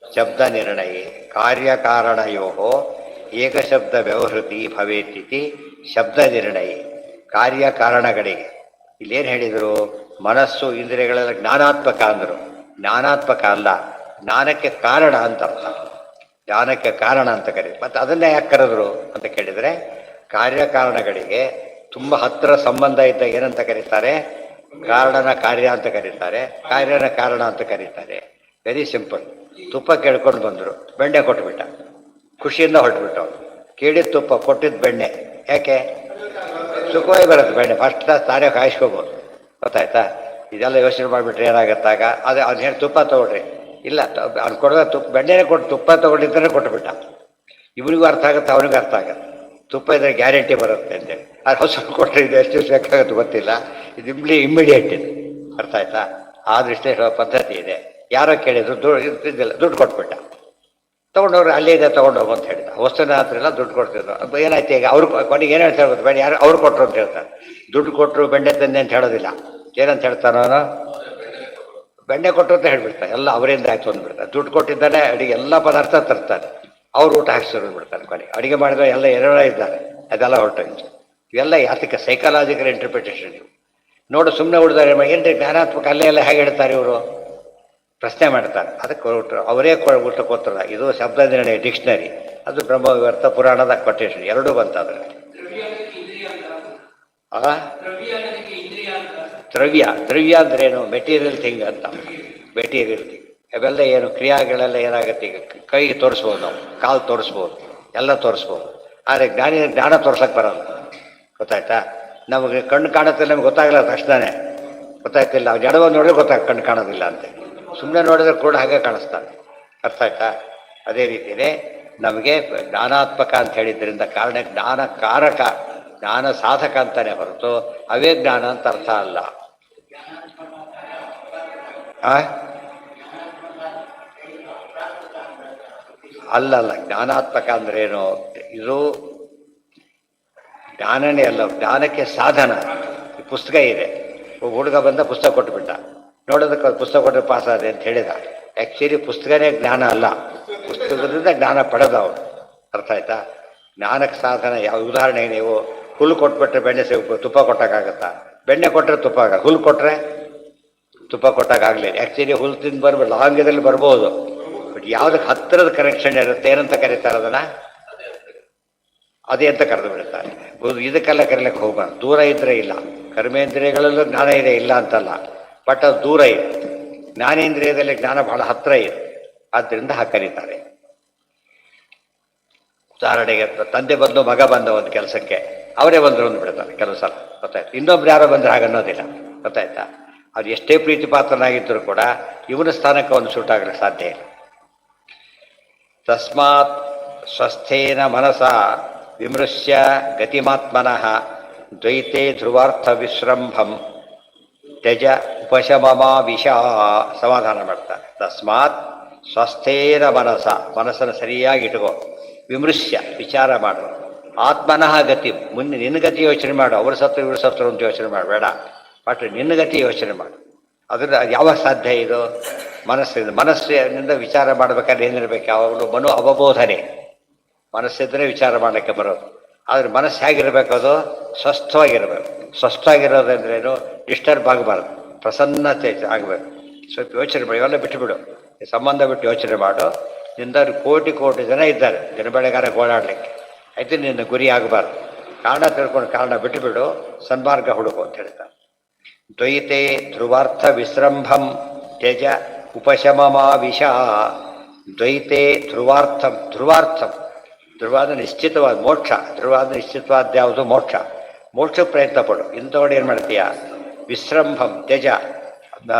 ಶಬ್ದ ನಿರ್ಣಯ. ಕಾರ್ಯಕಾರಣಯೋ ಏಕಶಬ್ದ ವ್ಯವಹೃತಿ ಭವೇತ್ ಇತಿ ಶಬ್ದ ನಿರ್ಣಯ. ಕಾರ್ಯಕಾರಣಗಳಿಗೆ ಇಲ್ಲೇನು ಹೇಳಿದರು? ಮನಸ್ಸು ಇಂದ್ರಿಯಗಳೆಲ್ಲ ಜ್ಞಾನಾತ್ಮಕ ಅಂದರು. ಜ್ಞಾನಾತ್ಮಕ ಅಲ್ಲ, ಜ್ಞಾನಕ್ಕೆ ಕಾರಣ ಅಂತ ಅರ್ಥ. ಜ್ಞಾನಕ್ಕೆ ಕಾರಣ ಅಂತ ಕರೀತಾರೆ. ಮತ್ತು ಅದನ್ನೇ ಯಾಕೆ ಕರೆದ್ರು ಅಂತ ಕೇಳಿದರೆ, ಕಾರ್ಯಕಾರಣಗಳಿಗೆ ತುಂಬ ಹತ್ತಿರ ಸಂಬಂಧ ಇದ್ದ ಏನಂತ ಕರೀತಾರೆ? ಕಾರಣನ ಕಾರ್ಯ ಅಂತ ಕರೀತಾರೆ, ಕಾರ್ಯನ ಕಾರಣ ಅಂತ ಕರೀತಾರೆ. Very simple. ತುಪ್ಪ ಕೇಳ್ಕೊಂಡು ಬಂದರು, ಬೆಣ್ಣೆ ಕೊಟ್ಬಿಟ್ಟ, ಖುಷಿಯಿಂದ ಹೊರಟುಬಿಟ್ಟು. ಅವನು ಕೇಳಿದ ತುಪ್ಪ, ಕೊಟ್ಟಿದ್ದು ಬೆಣ್ಣೆ. ಯಾಕೆ? ಸುಖವಾಗಿ ಬರುತ್ತೆ ಬೆಣ್ಣೆ, ಫಸ್ಟ್ ಕ್ಲಾಸ್ ತಾನೇ ಕಾಯಿಸ್ಕೋಬೋದು. ಗೊತ್ತಾಯ್ತಾ? ಇದೆಲ್ಲ ಯೋಚನೆ ಮಾಡಿಬಿಟ್ರೆ ಏನಾಗತ್ತಾಗ? ಅದು ಅವ್ನು ಹೇಳಿ ತುಪ್ಪ ತೊಗೊಳ್ರಿ, ಇಲ್ಲ ಅವ್ನು ಕೊಡೋದ ಬೆಣ್ಣೆನೇ ಕೊಟ್ಟು ತುಪ್ಪ ತೊಗೊಂಡಿದ್ದರೆ ಕೊಟ್ಟುಬಿಟ್ಟ. ಇವನಿಗೂ ಅರ್ಥ ಆಗುತ್ತೆ, ಅವನಿಗೂ ಅರ್ಥ ಆಗುತ್ತೆ. ತುಪ್ಪ ಇದ್ರೆ ಗ್ಯಾರಂಟಿ ಬರುತ್ತೆ ಅಂತೇಳಿ. ಅದು ಹೊಸರು ಕೊಟ್ಟರೆ ಇದು ಎಷ್ಟು ದಿವಸ ಬೇಕಾಗುತ್ತೆ ಗೊತ್ತಿಲ್ಲ. ಇದು ಇಮ್ಮಿಡಿಯೇಟ್ ಇದು. ಅರ್ಥ ಆಯ್ತಾ? ಆ ದೃಷ್ಟಿ ಪದ್ಧತಿ ಇದೆ. ಯಾರೋ ಕೇಳಿದ್ರು, ದುಡ್ಡು ಕೊಟ್ಬಿಟ್ಟ. ತೊಗೊಂಡವ್ರು ಅಲ್ಲೇ ಇದೆ ತೊಗೊಂಡೋಗು ಅಂತ ಹೇಳಿದ. ವಸ್ತುನ ಹತ್ರ ಎಲ್ಲ ದುಡ್ಡು ಕೊಡ್ತಿದ್ರು. ಏನಾಯ್ತು ಈಗ? ಅವ್ರು ಕೊನೆಗೆ ಏನು ಹೇಳ್ತಾ ಇರ್ಬೋದು? ಬೇಡ, ಯಾರು ಅವ್ರು ಕೊಟ್ಟರು ಅಂತ ಹೇಳ್ತಾರೆ. ದುಡ್ಡು ಕೊಟ್ಟರು ಬೆಣ್ಣೆ ತಂದೆ ಅಂತ ಹೇಳೋದಿಲ್ಲ. ಏನಂತ ಹೇಳ್ತಾನೋ ಅವನು? ಬೆಣ್ಣೆ ಕೊಟ್ಟರು ಅಂತ ಹೇಳ್ಬಿಡ್ತಾರೆ. ಎಲ್ಲ ಅವರಿಂದ ಆಯ್ತು ಅಂದ್ಬಿಡ್ತಾರೆ. ದುಡ್ಡು ಕೊಟ್ಟಿದ್ದಾನೆ, ಅಡಿಗೆ ಎಲ್ಲ ಪದಾರ್ಥ ತರ್ತಾರೆ, ಅವ್ರು ಊಟ ಹಾಕ್ಸಿರೋದು ಬಿಡ್ತಾರೆ. ಕೊನೆಗೆ ಅಡುಗೆ ಮಾಡಿದ್ರೆ ಎಲ್ಲ ಎರಡೇ ಇದ್ದಾರೆ, ಅದೆಲ್ಲ ಹೊರಟೋಯ್ತು. ಇವೆಲ್ಲ ಯಾತಕ್ಕೆ? Psychological interpretation. ಇವು ನೋಡು, ಸುಮ್ಮನೆ ಉಳಿದಾರೆ ಏನ್ರಿ ಜ್ಞಾನಾತ್ಮಕ ಅಲ್ಲೇ ಎಲ್ಲ ಹೇಗೆ ಹೇಳ್ತಾರೆ ಇವರು? ಪ್ರಶ್ನೆ ಮಾಡ್ತಾರೆ. ಅದಕ್ಕೆ ಅವರೇ ಊಟ ಕೊಡ್ತಾರ. ಇದು ಶಬ್ದ ನಿರ್ಣಯ ಡಿಕ್ಷನರಿ, ಅದು ಬ್ರಹ್ಮವಿವರ್ತ ಪುರಾಣದ ಕೊಟೇಶನ್, ಎರಡೂ ಬಂತಾದ್ರೆ. ದ್ರವ್ಯ ಅಂದ್ರೇನು? ಮೆಟೀರಿಯಲ್ ಥಿಂಗ್ ಅಂತ. ಮೆಟೀರಿಯಲ್ ಥಿಂಗ್ ಅವೆಲ್ಲ ಏನು? ಕ್ರಿಯಾಗಳೆಲ್ಲ ಏನಾಗುತ್ತೆ? ಈಗ ಕೈ ತೋರಿಸ್ಬೋದು, ನಾವು ಕಾಲು ತೋರಿಸ್ಬೋದು, ಎಲ್ಲ ತೋರಿಸ್ಬೋದು. ಆದರೆ ಜ್ಞಾನ ತೋರ್ಸಕ್ಕೆ ಬರೋಲ್ಲ. ಗೊತ್ತಾಯ್ತಾ? ನಮಗೆ ಕಣ್ಣು ಕಾಣುತ್ತಿಲ್ಲ, ನಮ್ಗೆ ಗೊತ್ತಾಗಲ್ಲ ತಕ್ಷಣನೇ. ಗೊತ್ತಾಯ್ತಿಲ್ಲ, ಅವ್ರು ಜಡವ ನೋಡಿದ್ರೆ ಕಣ್ಣು ಕಾಣೋದಿಲ್ಲ ಅಂತೆ. ಸುಮ್ಮನೆ ನೋಡಿದ್ರೆ ಕೂಡ ಹಾಗೆ ಕಾಣಿಸ್ತಾನೆ. ಅರ್ಥ ಆಯ್ತಾ? ಅದೇ ರೀತಿಯೇ ನಮಗೆ ಜ್ಞಾನಾತ್ಮಕ ಅಂತ ಹೇಳಿದ್ರಿಂದ ಕಾರಣ ಜ್ಞಾನ ಕಾರಕ, ಜ್ಞಾನ ಸಾಧಕ ಅಂತಾನೆ ಹೊರತು ಅವೇ ಜ್ಞಾನ ಅಂತ ಅರ್ಥ ಅಲ್ಲ. ಅಲ್ಲಲ್ಲ, ಜ್ಞಾನಾತ್ಮಕ ಅಂದ್ರೇನು? ಇದು ಜ್ಞಾನನೇ ಅಲ್ಲ, ಜ್ಞಾನಕ್ಕೆ ಸಾಧನ. ಪುಸ್ತಕ ಇದೆ, ಹುಡುಗ ಬಂದ ಪುಸ್ತಕ ಕೊಟ್ಟುಬಿಟ್ಟ, ನೋಡೋದಕ್ಕೆ ಪುಸ್ತಕ ಕೊಟ್ಟರೆ ಪಾಸ್ ಆದೆ ಅಂತ ಹೇಳಿದ. ಆ್ಯಕ್ಚುಲಿ ಪುಸ್ತಕನೇ ಜ್ಞಾನ ಅಲ್ಲ, ಪುಸ್ತಕದಿಂದ ಜ್ಞಾನ ಪಡೆದವನು. ಅರ್ಥ ಆಯ್ತಾ? ಜ್ಞಾನಕ್ಕೆ ಸಾಧನ ಯಾವ? ಉದಾಹರಣೆಗೆ ನೀವು ಹುಲ್ಲು ಕೊಟ್ಬಿಟ್ರೆ ಬೆಣ್ಣೆ ತುಪ್ಪ ಕೊಟ್ಟೋಕ್ಕಾಗತ್ತಾ? ಬೆಣ್ಣೆ ಕೊಟ್ಟರೆ ತುಪ್ಪ ಹುಲ್ಲು ಕೊಟ್ಟರೆ ತುಪ್ಪ ಕೊಟ್ಟೋಕ್ಕಾಗಲಿ. ಆ್ಯಕ್ಚುಲಿ ಹುಲ್ಲು ತಿಂದು ಬರ್ಬೋದು, ಲಾಂಗ್ಯದಲ್ಲಿ ಬರ್ಬೋದು. ಬಟ್ ಯಾವುದಕ್ಕೆ ಹತ್ತಿರದ ಕನೆಕ್ಷನ್ ಇರುತ್ತೆ, ಏನಂತ ಕರೀತಾರೆ ಅದನ್ನು? ಅದೇ ಅಂತ ಕರೆದು ಬಿಡ್ತಾರೆ. ಇದಕ್ಕೆಲ್ಲ ಕರೀಲಿಕ್ಕೆ ಹೋಗಬಾರ್ದು. ದೂರ ಇದ್ದರೆ ಇಲ್ಲ. ಕರ್ಮೇಂದ್ರಿಯಗಳಲ್ಲೂ ಜ್ಞಾನ ಇದೆ, ಇಲ್ಲ ಅಂತಲ್ಲ, ಬಟ್ ಅದು ದೂರ ಇದೆ. ಜ್ಞಾನೇಂದ್ರಿಯದಲ್ಲಿ ಜ್ಞಾನ ಬಹಳ ಹತ್ತಿರ ಇದೆ, ಆದ್ದರಿಂದ ಹಾಗೆ ಕರೀತಾರೆ. ಉದಾಹರಣೆಗೆ ತಂದೆ ಬಂದು ಮಗ ಬಂದ ಒಂದು ಕೆಲಸಕ್ಕೆ, ಅವರೇ ಬಂದರು ಅಂದ್ಬಿಡ್ತಾರೆ ಕೆಲವು ಸಲ. ಗೊತ್ತಾಯ್ತು? ಇನ್ನೊಬ್ರು ಯಾರೋ ಬಂದರೆ ಹಾಗನ್ನೋದಿಲ್ಲ. ಗೊತ್ತಾಯ್ತಾ? ಅವ್ರು ಎಷ್ಟೇ ಪ್ರೀತಿ ಪಾತ್ರನಾಗಿದ್ದರೂ ಕೂಡ ಇವನ ಸ್ಥಾನಕ್ಕೆ ಒಂದು ಸೂಟಾಗಲಿಕ್ಕೆ ಸಾಧ್ಯ ಇಲ್ಲ. ತಸ್ಮಾತ್ ಸ್ವಸ್ಥೇನ ಮನಸ ವಿಮೃಶ್ಯ ಗತಿಮಾತ್ಮನಃ ದ್ವೈತೆ ಧ್ರುವಾರ್ಥ ವಿಶ್ರಂಭಂ ತ್ಯಜ ಉಪಶಮಮಾವಿಷ. ಸಮಾಧಾನ ಮಾಡ್ತಾರೆ. ತಸ್ಮಾತ್ ಸ್ವಸ್ಥೇನ ಮನಸ, ಮನಸ್ಸನ್ನು ಸರಿಯಾಗಿ ಇಟ್ಕೋ. ವಿಮೃಶ್ಯ, ವಿಚಾರ ಮಾಡು. ಆತ್ಮನಃ ಗತಿ, ಮುಂದೆ ನಿನ್ನ ಗತಿ ಯೋಚನೆ ಮಾಡು. ಅವ್ರ ಸತ್ರು ಇವ್ರ ಸತ್ರು ಅಂತ ಯೋಚನೆ ಮಾಡಬೇಡ, ಬಟ್ ನಿನ್ನ ಗತಿ ಯೋಚನೆ ಮಾಡು. ಅದನ್ನು ಯಾವಾಗ ಸಾಧ್ಯ ಇದು? ಮನಸ್ಸಿನಿಂದ ವಿಚಾರ ಮಾಡಬೇಕಾದ್ರೆ ಏನಿರಬೇಕು? ಯಾವಾಗಲೂ ಮನೋ ಅವಬೋಧನೆ. ಮನಸ್ಸಿದ್ರೆ ವಿಚಾರ ಮಾಡೋಕ್ಕೆ ಬರೋದು. ಆದರೆ ಮನಸ್ಸು ಹೇಗಿರಬೇಕು? ಅದು ಸ್ವಸ್ಥವಾಗಿರಬೇಕು. ಸ್ವಸ್ಥವಾಗಿರೋದಂದ್ರೇನು? ಡಿಸ್ಟರ್ಬ್ ಆಗಬಾರ್ದು, ಪ್ರಸನ್ನತೆ ಆಗಬೇಕು. ಸ್ವಲ್ಪ ಯೋಚನೆ ಮಾಡಿ, ಇವೆಲ್ಲ ಬಿಟ್ಟುಬಿಡು. ಸಂಬಂಧ ಬಿಟ್ಟು ಯೋಚನೆ ಮಾಡು. ನಿಂದ ಕೋಟಿ ಜನ ಇದ್ದಾರೆ ದಿನಬೆಳಗಾರ ಗೋಳಾಡಲಿಕ್ಕೆ. ಆಯ್ತು, ನಿನ್ನ ಗುರಿ ಆಗಬಾರ್ದು. ಕಾರಣ ತಿಳ್ಕೊಂಡು ಕಾರಣ ಬಿಟ್ಟುಬಿಡು, ಸನ್ಮಾರ್ಗ ಹುಡುಕು ಅಂತ ಹೇಳ್ತಾರೆ. ದ್ವೈತೆ ಧ್ರುವಾರ್ಥ ವಿಶ್ರಂಭಂ ತ್ಯಜ ಉಪಶಮಮಾವಿಷ ದ್ವೈತೆ ಧ್ರುವಾರ್ಥಂ ಧ್ರುವಾರ್ಥಂ ಧ್ರುವ ಅಂದರೆ ನಿಶ್ಚಿತವಾದ ಮೋಕ್ಷ. ಧ್ರುವ ಅಂದರೆ ನಿಶ್ಚಿತವಾದ ಯಾವುದು ಮೋಕ್ಷ. ಮೋಕ್ಷ ಪ್ರಯತ್ನ ಪಡು. ಇಂಥವಳು ಏನು ಮಾಡ್ತೀಯ? ವಿಶ್ರಂಭಂ ತ್ಯಜ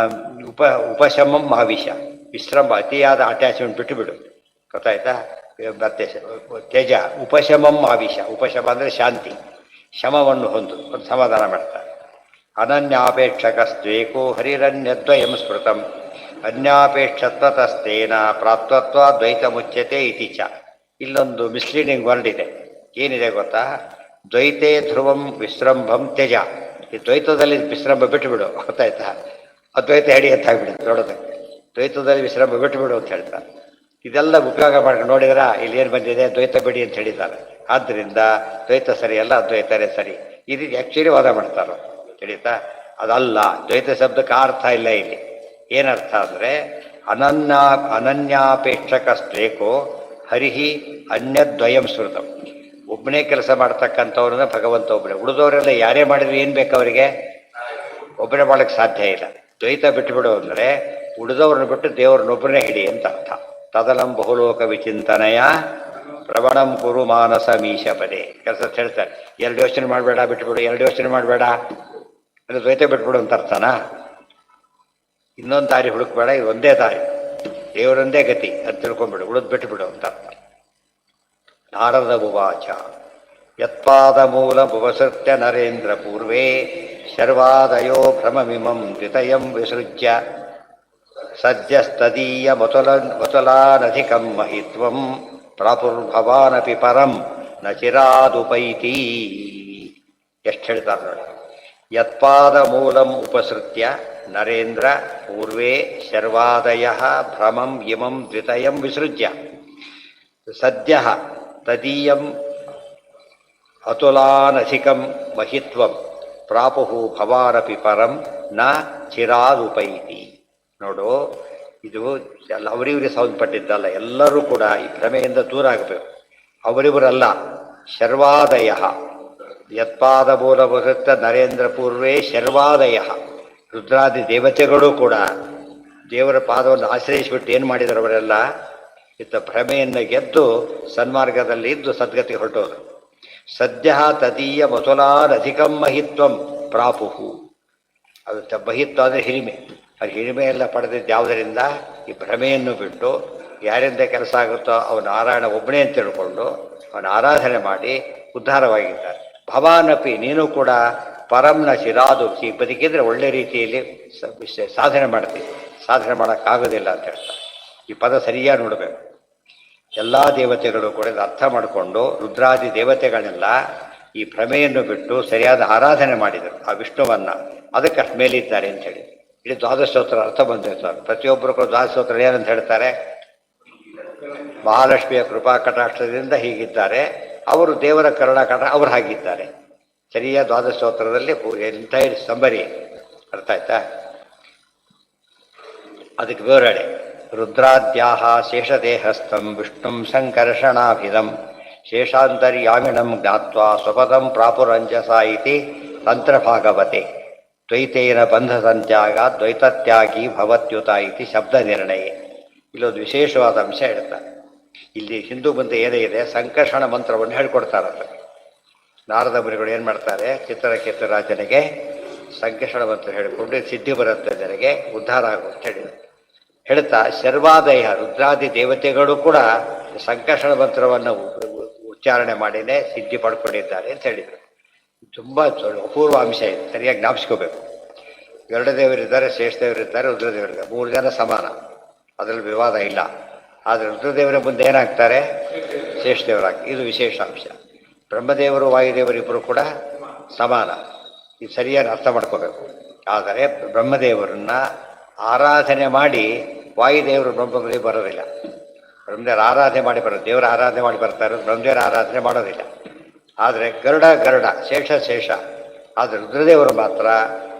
ಉಪಶಮಂ ಆವಿಷ. ವಿಶ್ರಂಭ ಅತಿಯಾದ ಅಟ್ಯಾಚ್ಮೆಂಟ್ ಬಿಟ್ಟು ಬಿಡು. ಗೊತ್ತಾಯ್ತಾ? ಮತ್ತೆ ತ್ಯಜ ಉಪಶಮಂ ಆವಿಷ. ಉಪಶಮ ಅಂದರೆ ಶಾಂತಿ, ಶಮವನ್ನು ಹೊಂದು, ಒಂದು ಸಮಾಧಾನ ಮಾಡ್ತಾರೆ. ಅನನ್ಯಾಪೇಕ್ಷಕಸ್ತ್ವೇಕೋ ಹರಿರನ್ಯದ್ವಯಂ ಸ್ಮೃತಂ ಅನ್ಯಾಪೇಕ್ಷತ್ವತಸ್ತೇನ ಪ್ರಾಪ್ತತ್ವ ದ್ವೈತ ಮುಚ್ಯತೆ ಇತಿ ಚ. ಇಲ್ಲೊಂದು ಮಿಸ್ಲೀಡಿಂಗ್ ವರ್ಡ್ ಇದೆ. ಏನಿದೆ ಗೊತ್ತಾ? ದ್ವೈತೆ ಧ್ರುವಂ ವಿಶ್ರಂಭಂ ತ್ಯಜ. ಈ ದ್ವೈತದಲ್ಲಿ ವಿಶ್ರಂಭ ಬಿಟ್ಟುಬಿಡು. ಗೊತ್ತಾಯ್ತಾ? ಅದ್ವೈತ ಹೇಳಿ ಅಂತ ಆಗ್ಬಿಡುತ್ತೆ ನೋಡೋದಕ್ಕೆ. ದ್ವೈತದಲ್ಲಿ ವಿಶ್ರಂಭ ಬಿಟ್ಟುಬಿಡು ಅಂತ ಹೇಳ್ತಾರೆ. ಇದೆಲ್ಲ ಉಪಯೋಗ ಮಾಡ್ಕೊಂಡು ನೋಡಿದ್ರ ಇಲ್ಲಿ ಏನು ಬಂದಿದೆ? ದ್ವೈತ ಬಿಡಿ ಅಂತ ಹೇಳಿದ್ದಾರೆ. ಆದ್ದರಿಂದ ದ್ವೈತ ಸರಿಯಲ್ಲ, ಅದ್ವೈತನೇ ಸರಿ. ಇದು ಆ್ಯಕ್ಚುಲಿ ವಾದ ಮಾಡ್ತಾರೆ. ತಿಳಿತಾ? ಅದಲ್ಲ. ದ್ವೈತ ಶಬ್ದಕ್ಕೆ ಅರ್ಥ ಇಲ್ಲ ಇಲ್ಲಿ. ಏನರ್ಥ ಅಂದರೆ ಅನನ್ಯಾಪೇಕ್ಷಕಸ್ತ್ವೇಕೋ ಹರಿಹಿ ಅನ್ಯದ್ವಯಂ ಸ್ಮೃತಂ. ಒಬ್ಬನೇ ಕೆಲಸ ಮಾಡ್ತಕ್ಕಂಥವ್ರನ್ನ ಭಗವಂತ ಒಬ್ಬನೇ. ಉಳಿದವರೆಲ್ಲ ಯಾರೇ ಮಾಡಿದ್ರು ಏನು ಬೇಕು ಅವರಿಗೆ? ಒಬ್ಬನೇ ಮಾಡೋಕ್ಕೆ ಸಾಧ್ಯ ಇಲ್ಲ. ದ್ವೈತ ಬಿಟ್ಟುಬಿಡು ಅಂದರೆ ಉಳಿದವ್ರನ್ನ ಬಿಟ್ಟು ದೇವ್ರನ್ನೊಬ್ಬರನ್ನೇ ಹಿಡಿ ಅಂತ ಅರ್ಥ. ತದಲಂ ಬಹುಲೋಕ ವಿಚಿಂತನೆಯ ಪ್ರವಣಂ ಕುರು ಮಾನಸ ಮೀಶ ಪದೇ. ಕೆಲಸ ಹೇಳ್ತಾರೆ, ಎರಡು ಯೋಚನೆ ಮಾಡಬೇಡ ಬಿಟ್ಬಿಡು, ಎರಡು ಯೋಚನೆ ಮಾಡಬೇಡ ಅಂದರೆ ದ್ವೈತ ಬಿಟ್ಬಿಡು ಅಂತ ಅರ್ಥನಾ? ಇನ್ನೊಂದು ದಾರಿ ಹುಡುಕ್ಬೇಡ, ಇದು ಒಂದೇ ದಾರಿ, ದೇವರೊಂದೇ ಗತಿ ಅಂತ ತಿಳ್ಕೊಂಡ್ಬಿಡು, ಉಳಿದು ಬಿಟ್ಟುಬಿಡು ಅಂತ ಅರ್ಥ. ನಾರದ ಉವಾಚ ಯತ್ಪಾದ ಮೂಲ ಭುವಸೃತ್ಯ ನರೇಂದ್ರ ಪೂರ್ವೇ ಶರ್ವಾದಯೋ ಭ್ರಮಮಿಮಂ ದ್ವಿತಯಂ ವಿಸೃಜ್ಯ ಸದ್ಯಸ್ತದೀಯ ಮತುಲಾನಧಿಕಂ ಮಹಿತ್ವಂ ಪ್ರಾಪುರ್ಭವಾನಪಿ ಪರಂ ನ ಚಿರಾದುಪೈತಿ. ಎಷ್ಟು ಹೇಳ್ತಾರೆ ನೋಡಿ. ಯತ್ಪಾದ ಮೂಲಂ ಉಪಸೃತ್ಯ ನರೇಂದ್ರ ಪೂರ್ವೇ ಶರ್ವಾದಯ ಭ್ರಮಂ ಇಮಂ ದ್ವಿತಯಂ ವಿಸೃಜ್ಯ ಸದ್ಯ ತದೀಯಂ ಅತುಲಾನಧಿಕಂ ಮಹಿತ್ವಂ ಪ್ರಾಪುಃ ಭವಾನಪಿ ಪರಂ ನ ಚಿರಾದುಪೈತಿ. ನೋಡು, ಇದು ಎಲ್ಲ ಅವರಿವರಿಗೆ ಸಂಬಂಧಪಟ್ಟಿದ್ದಲ್ಲ. ಎಲ್ಲರೂ ಕೂಡ ಈ ಭ್ರಮೆಯಿಂದ ದೂರ ಆಗಬೇಕು. ಅವರಿವರಲ್ಲ. ಶರ್ವಾದಯ ಯತ್ಪಾದ ಮೂಲ ಭಗತ್ತ ನರೇಂದ್ರ ಪೂರ್ವೇ ಶರ್ವಾದಯ. ರುದ್ರಾದಿ ದೇವತೆಗಳು ಕೂಡ ದೇವರ ಪಾದವನ್ನು ಆಶ್ರಯಿಸಿಬಿಟ್ಟು ಏನು ಮಾಡಿದರು? ಅವರೆಲ್ಲ ಇತ್ತ ಭ್ರಮೆಯನ್ನು ಗೆದ್ದು ಸನ್ಮಾರ್ಗದಲ್ಲಿ ಇದ್ದು ಸದ್ಗತಿ ಹೊರಟೋರು. ಸದ್ಯ ತದೀಯ ಮತುಲಾನಧಿಕಂ ಮಹಿತ್ವಂ ಪ್ರಾಪುಹು. ಅದು ಮಹಿತ್ವ ಅಂದರೆ ಹಿರಿಮೆ. ಅದು ಹಿರಿಮೆ ಎಲ್ಲ ಪಡೆದಿದ್ದು ಯಾವುದರಿಂದ? ಈ ಭ್ರಮೆಯನ್ನು ಬಿಟ್ಟು ಯಾರಿಂದ ಕೆಲಸ ಆಗುತ್ತೋ ಅವನು ನಾರಾಯಣ ಒಬ್ಬನೇ ಅಂತ ತಿಳ್ಕೊಂಡು ಅವನ ಆರಾಧನೆ ಮಾಡಿ ಉದ್ಧಾರವಾಗಿದ್ದಾರೆ. ಭವಾನಪಿ ನೀನು ಕೂಡ ಪರಂನ ಶಿರಾದು. ಈ ಬದುಕಿದ್ರೆ ಒಳ್ಳೆ ರೀತಿಯಲ್ಲಿ ಸಾಧನೆ ಮಾಡ್ತೀವಿ. ಸಾಧನೆ ಮಾಡೋಕ್ಕಾಗೋದಿಲ್ಲ ಅಂತ ಹೇಳ್ತಾರೆ. ಈ ಪದ ಸರಿಯಾಗಿ ನೋಡಬೇಕು. ಎಲ್ಲ ದೇವತೆಗಳು ಕೂಡ ಅರ್ಥ ಮಾಡಿಕೊಂಡು ರುದ್ರಾದಿ ದೇವತೆಗಳೆಲ್ಲ ಈ ಭ್ರಮೆಯನ್ನು ಬಿಟ್ಟು ಸರಿಯಾದ ಆರಾಧನೆ ಮಾಡಿದರು ಆ ವಿಷ್ಣುವನ್ನ. ಅದಕ್ಕೆ ಅಷ್ಟು ಮೇಲಿದ್ದಾರೆ ಅಂತ ಹೇಳಿ ಇಡೀ ದ್ವಾದಶೋತ್ತರ ಅರ್ಥ ಬಂದಿರ್ತಾರೆ. ಪ್ರತಿಯೊಬ್ಬರು ಕೂಡ ದ್ವಾದಶೋತ್ತರ ಏನಂತ ಹೇಳ್ತಾರೆ? ಮಹಾಲಕ್ಷ್ಮಿಯ ಕೃಪಾ ಕಟಾಕ್ಷದಿಂದ ಹೀಗಿದ್ದಾರೆ, ಅವರು ದೇವರ ಕರುಣಾ ಕಟಾಕ್ಷ ಅವರು ಹಾಗಿದ್ದಾರೆ. ಸರಿಯಾದ ದ್ವಾದಶೋತ್ತರದಲ್ಲಿ ಎಂಟೈರ್ ಸಂಬರಿ. ಅರ್ಥ ಆಯ್ತಾ? ಅದಕ್ಕೆ ವಿವರಣೆ. ರುದ್ರಾದ್ಯಾಹ ಶೇಷದೇಹಸ್ಥಂ ವಿಷ್ಣುಂ ಸಂಕರ್ಷಣಾಭಿಧಂ ಶೇಷಾಂತರ್ಯಾಮಿಣಂ ಜ್ಞಾತ್ವಾ ಸ್ವಪದಂ ಪ್ರಾಪುರಂಜಸ ಇತಿ ತಂತ್ರಭಾಗವತೆ ದ್ವೈತೇನ ಬಂಧಸಂತ್ಯಾಗ ದ್ವೈತತ್ಯಾಗಿ ಭವತ್ಯುತ ಇತಿ ಶಬ್ದ ನಿರ್ಣಯ. ಇಲ್ಲೊಂದು ವಿಶೇಷವಾದ ಅಂಶ ಹೇಳ್ತಾರೆ. ಇಲ್ಲಿ ಹಿಂದೂ ಮುಂದೆ ಏನೇ ಇದೆ ಸಂಕರ್ಷಣ ಮಂತ್ರವನ್ನು ಹೇಳ್ಕೊಡ್ತಾರಲ್ಲ. ನಾರದ ಮುನಿಗಳು ಏನು ಮಾಡ್ತಾರೆ? ಚಿತ್ರಕೇತುರಾಜನಿಗೆ ಸಂಕರ್ಷಣ ಮಂತ್ರ ಹೇಳಿಕೊಂಡು ಸಿದ್ಧಿ ಬರುತ್ತೆ, ಜನಗೆ ಉದ್ಧಾರ ಆಗುತ್ತೆ ಹೇಳಿದರು. ಹೇಳ್ತಾ ಶರ್ವಾದಯ ರುದ್ರಾದಿ ದೇವತೆಗಳು ಕೂಡ ಸಂಕರ್ಷಣ ಮಂತ್ರವನ್ನು ಉಚ್ಚಾರಣೆ ಮಾಡಿನೇ ಸಿದ್ಧಿ ಪಡ್ಕೊಂಡಿದ್ದಾರೆ ಅಂತ ಹೇಳಿದರು. ತುಂಬ ಅಪೂರ್ವ ಅಂಶ ಇದೆ, ಸರಿಯಾಗಿ ಜ್ಞಾಪಿಸ್ಕೋಬೇಕು. ಎರಡು ದೇವರಿದ್ದಾರೆ, ಶೇಷದೇವರಿದ್ದಾರೆ, ರುದ್ರದೇವರಿದ್ದಾರೆ. 3 ಜನ ಸಮಾನ, ಅದರಲ್ಲಿ ವಿವಾದ ಇಲ್ಲ. ಆದರೆ ರುದ್ರದೇವರ ಮುಂದೆ ಏನಾಗ್ತಾರೆ? ಶೇಷದೇವರಾಗ್ತಾರೆ. ಇದು ವಿಶೇಷ ಅಂಶ. ಬ್ರಹ್ಮದೇವರು ವಾಯುದೇವರಿಬ್ಬರು ಕೂಡ ಸಮಾನ. ಇದು ಸರಿಯಾಗಿ ಅರ್ಥ ಮಾಡ್ಕೋಬೇಕು. ಆದರೆ ಬ್ರಹ್ಮದೇವರನ್ನ ಆರಾಧನೆ ಮಾಡಿ ವಾಯುದೇವರು ಬ್ರಹ್ಮದೇವರು ಬರೋದಿಲ್ಲ. ಬ್ರಹ್ಮದೇವರ ಆರಾಧನೆ ಮಾಡಿ ಬರೋದು, ದೇವರ ಆರಾಧನೆ ಮಾಡಿ ಬರ್ತಾರೆ, ಬ್ರಹ್ಮದೇವರ ಆರಾಧನೆ ಮಾಡೋದಿಲ್ಲ. ಆದರೆ ಗರುಡ ಶೇಷ. ಆದರೆ ರುದ್ರದೇವರು ಮಾತ್ರ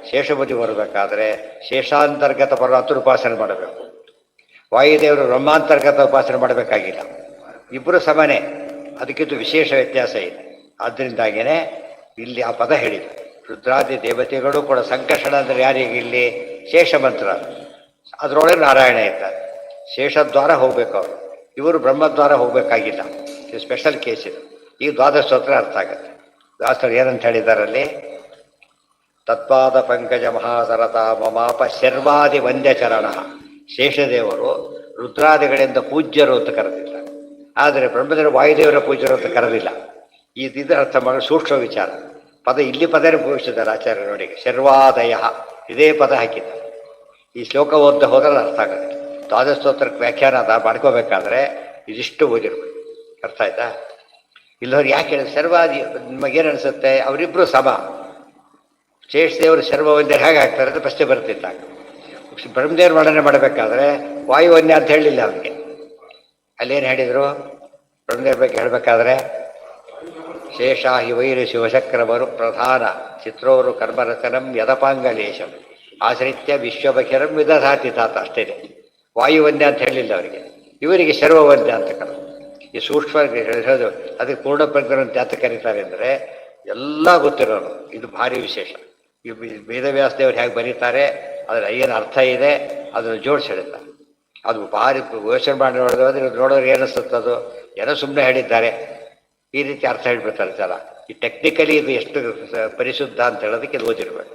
ಶೇಷಬುದ್ಧಿ ಬರಬೇಕಾದ್ರೆ ಶೇಷಾಂತರ್ಗತ ಪರಮಾತ್ಮ ಉಪಾಸನೆ ಮಾಡಬೇಕು. ವಾಯುದೇವರು ಬ್ರಹ್ಮಾಂತರ್ಗತ ಉಪಾಸನೆ ಮಾಡಬೇಕಾಗಿಲ್ಲ. ಇಬ್ಬರು ಸಮಾನೆ. ಅದಕ್ಕಿಂತ ವಿಶೇಷ ವ್ಯತ್ಯಾಸ ಇದೆ. ಆದ್ದರಿಂದಾಗಿಯೇ ಇಲ್ಲಿ ಆ ಪದ ಹೇಳಿದರು. ರುದ್ರಾದಿ ದೇವತೆಗಳು ಕೂಡ ಸಂಕರ್ಷಣ ಅಂದರೆ ಯಾರಿಗೆ? ಇಲ್ಲಿ ಶೇಷ ಮಂತ್ರ. ಅದರೊಳಗೆ ನಾರಾಯಣ ಇದ್ದಾರೆ. ಶೇಷದ್ವಾರ ಹೋಗ್ಬೇಕು ಅವರು, ಇವರು ಬ್ರಹ್ಮದ್ವಾರ ಹೋಗಬೇಕಾಗಿಲ್ಲ. ಇದು ಸ್ಪೆಷಲ್ ಕೇಸ್ ಇದು. ಈ ದ್ವಾದಶ ಸ್ತೋತ್ರ ಅರ್ಥ ಆಗುತ್ತೆ. ದಾಸರು ಏನಂತ ಹೇಳಿದಾರಲ್ಲಿ, ತತ್ಪಾದ ಪಂಕಜ ಮಹಾಸರತ ಮಮಾಪ ಶರ್ವಾದಿ ವಂದ್ಯ ಚರಣ. ಶೇಷದೇವರು ರುದ್ರಾದಿಗಳಿಂದ ಪೂಜ್ಯರು ಅಂತ ಕರೆದಿದ್ದಾರೆ, ಆದರೆ ಬ್ರಹ್ಮದೇವರು ವಾಯುದೇವರ ಪೂಜ್ಯರು ಅಂತ ಕರೆದಿಲ್ಲ. ಇದರ ಅರ್ಥ ಮಾಡೋ ಸೂಕ್ಷ್ಮ ವಿಚಾರ. ಪದ ಇಲ್ಲಿ ಪದನೇ ಉಪಯೋಗಿಸಿದ್ದಾರೆ ಆಚಾರ್ಯ ನೋಡಿ. ಶರ್ವಾದಯ ಇದೇ ಪದ ಹಾಕಿದ್ದಾರೆ. ಈ ಶ್ಲೋಕ ಓದ್ದ ಹೋದ್ರೆ ಅರ್ಥ ಆಗುತ್ತೆ. ದ್ವಾದಶ ಸ್ತೋತ್ರಕ್ಕೆ ವ್ಯಾಖ್ಯಾನ ಮಾಡ್ಕೋಬೇಕಾದ್ರೆ ಇದಿಷ್ಟು ಓದಿರ್ಬೇಕು. ಅರ್ಥ ಆಯ್ತಾ? ಇಲ್ಲವ್ರು ಯಾಕೆ ಹೇಳಿದ್ರು ಶರ್ವಾದಿ? ನಿಮಗೇನು ಅನಿಸುತ್ತೆ? ಅವರಿಬ್ಬರು ಸಮ. ಶೇಷದೇವರು ಶರ್ವವನ್ಯ ಹೇಗೆ ಆಗ್ತಾರೆ ಅಂತ ಪ್ರಶ್ನೆ ಬರ್ತಿದ್ದ. ಬ್ರಹ್ಮದೇವರು ವರ್ಣನೆ ಮಾಡಬೇಕಾದ್ರೆ ವಾಯುವನ್ಯ ಅಂತ ಹೇಳಲಿಲ್ಲ ಅವನಿಗೆ. ಅಲ್ಲೇನು ಹೇಳಿದರು? ಬ್ರಹ್ಮದೇವ್ರ ಬಗ್ಗೆ ಹೇಳಬೇಕಾದ್ರೆ ಶೇಷ ಹಿ ವೈರಿ ಶಿವಶಕ್ರವರು ಪ್ರಧಾನ ಚಿತ್ರೋರು ಕರ್ಮರಚನಂ ಯದಪಾಂಗಲೇಶಂ ಆಶ್ರಿತ್ಯ ವಿಶ್ವಭಕಿರಂ ವಿದಧಾತಿ ತಾತ. ಅಷ್ಟೇ, ವಾಯುವನ್ಯ ಅಂತ ಹೇಳಲಿಲ್ಲ ಅವರಿಗೆ. ಇವರಿಗೆ ಶರ್ವವನ್ಯ ಅಂತ ಕರೆದು ಈ ಸೂಕ್ಷ್ಮ ಹೇಳೋದು. ಅದಕ್ಕೆ ಪೂರ್ಣ ಪ್ರಜ್ಞರಂತೆ ಅಂತ ಕರೀತಾರೆ ಅಂದರೆ ಎಲ್ಲ ಗೊತ್ತಿರೋರು. ಇದು ಭಾರಿ ವಿಶೇಷ. ಈ ವೇದವ್ಯಾಸದೇವರು ಹೇಗೆ ಬರೀತಾರೆ, ಅದರ ಏನು ಅರ್ಥ ಇದೆ ಅದನ್ನು ಜೋಡಿಸಿ ಹೇಳ್ತಾರೆ. ಅದು ಭಾರಿ ಯೋಚನೆ ಮಾಡಿ ನೋಡಿದ್ರೆ ನೋಡೋರು ಏನಿಸುತ್ತದು, ಏನೋ ಸುಮ್ಮನೆ ಹೇಳಿದ್ದಾರೆ ಈ ರೀತಿ ಅರ್ಥ ಹೇಳ್ಬಿಡ್ತಾರೆ ಜನ. ಈ ಟೆಕ್ನಿಕಲಿ ಇದು ಎಷ್ಟು ಪರಿಶುದ್ಧ ಅಂತ ಹೇಳೋದಕ್ಕೆ ಇದು ಓದಿರ್ಬೇಕು.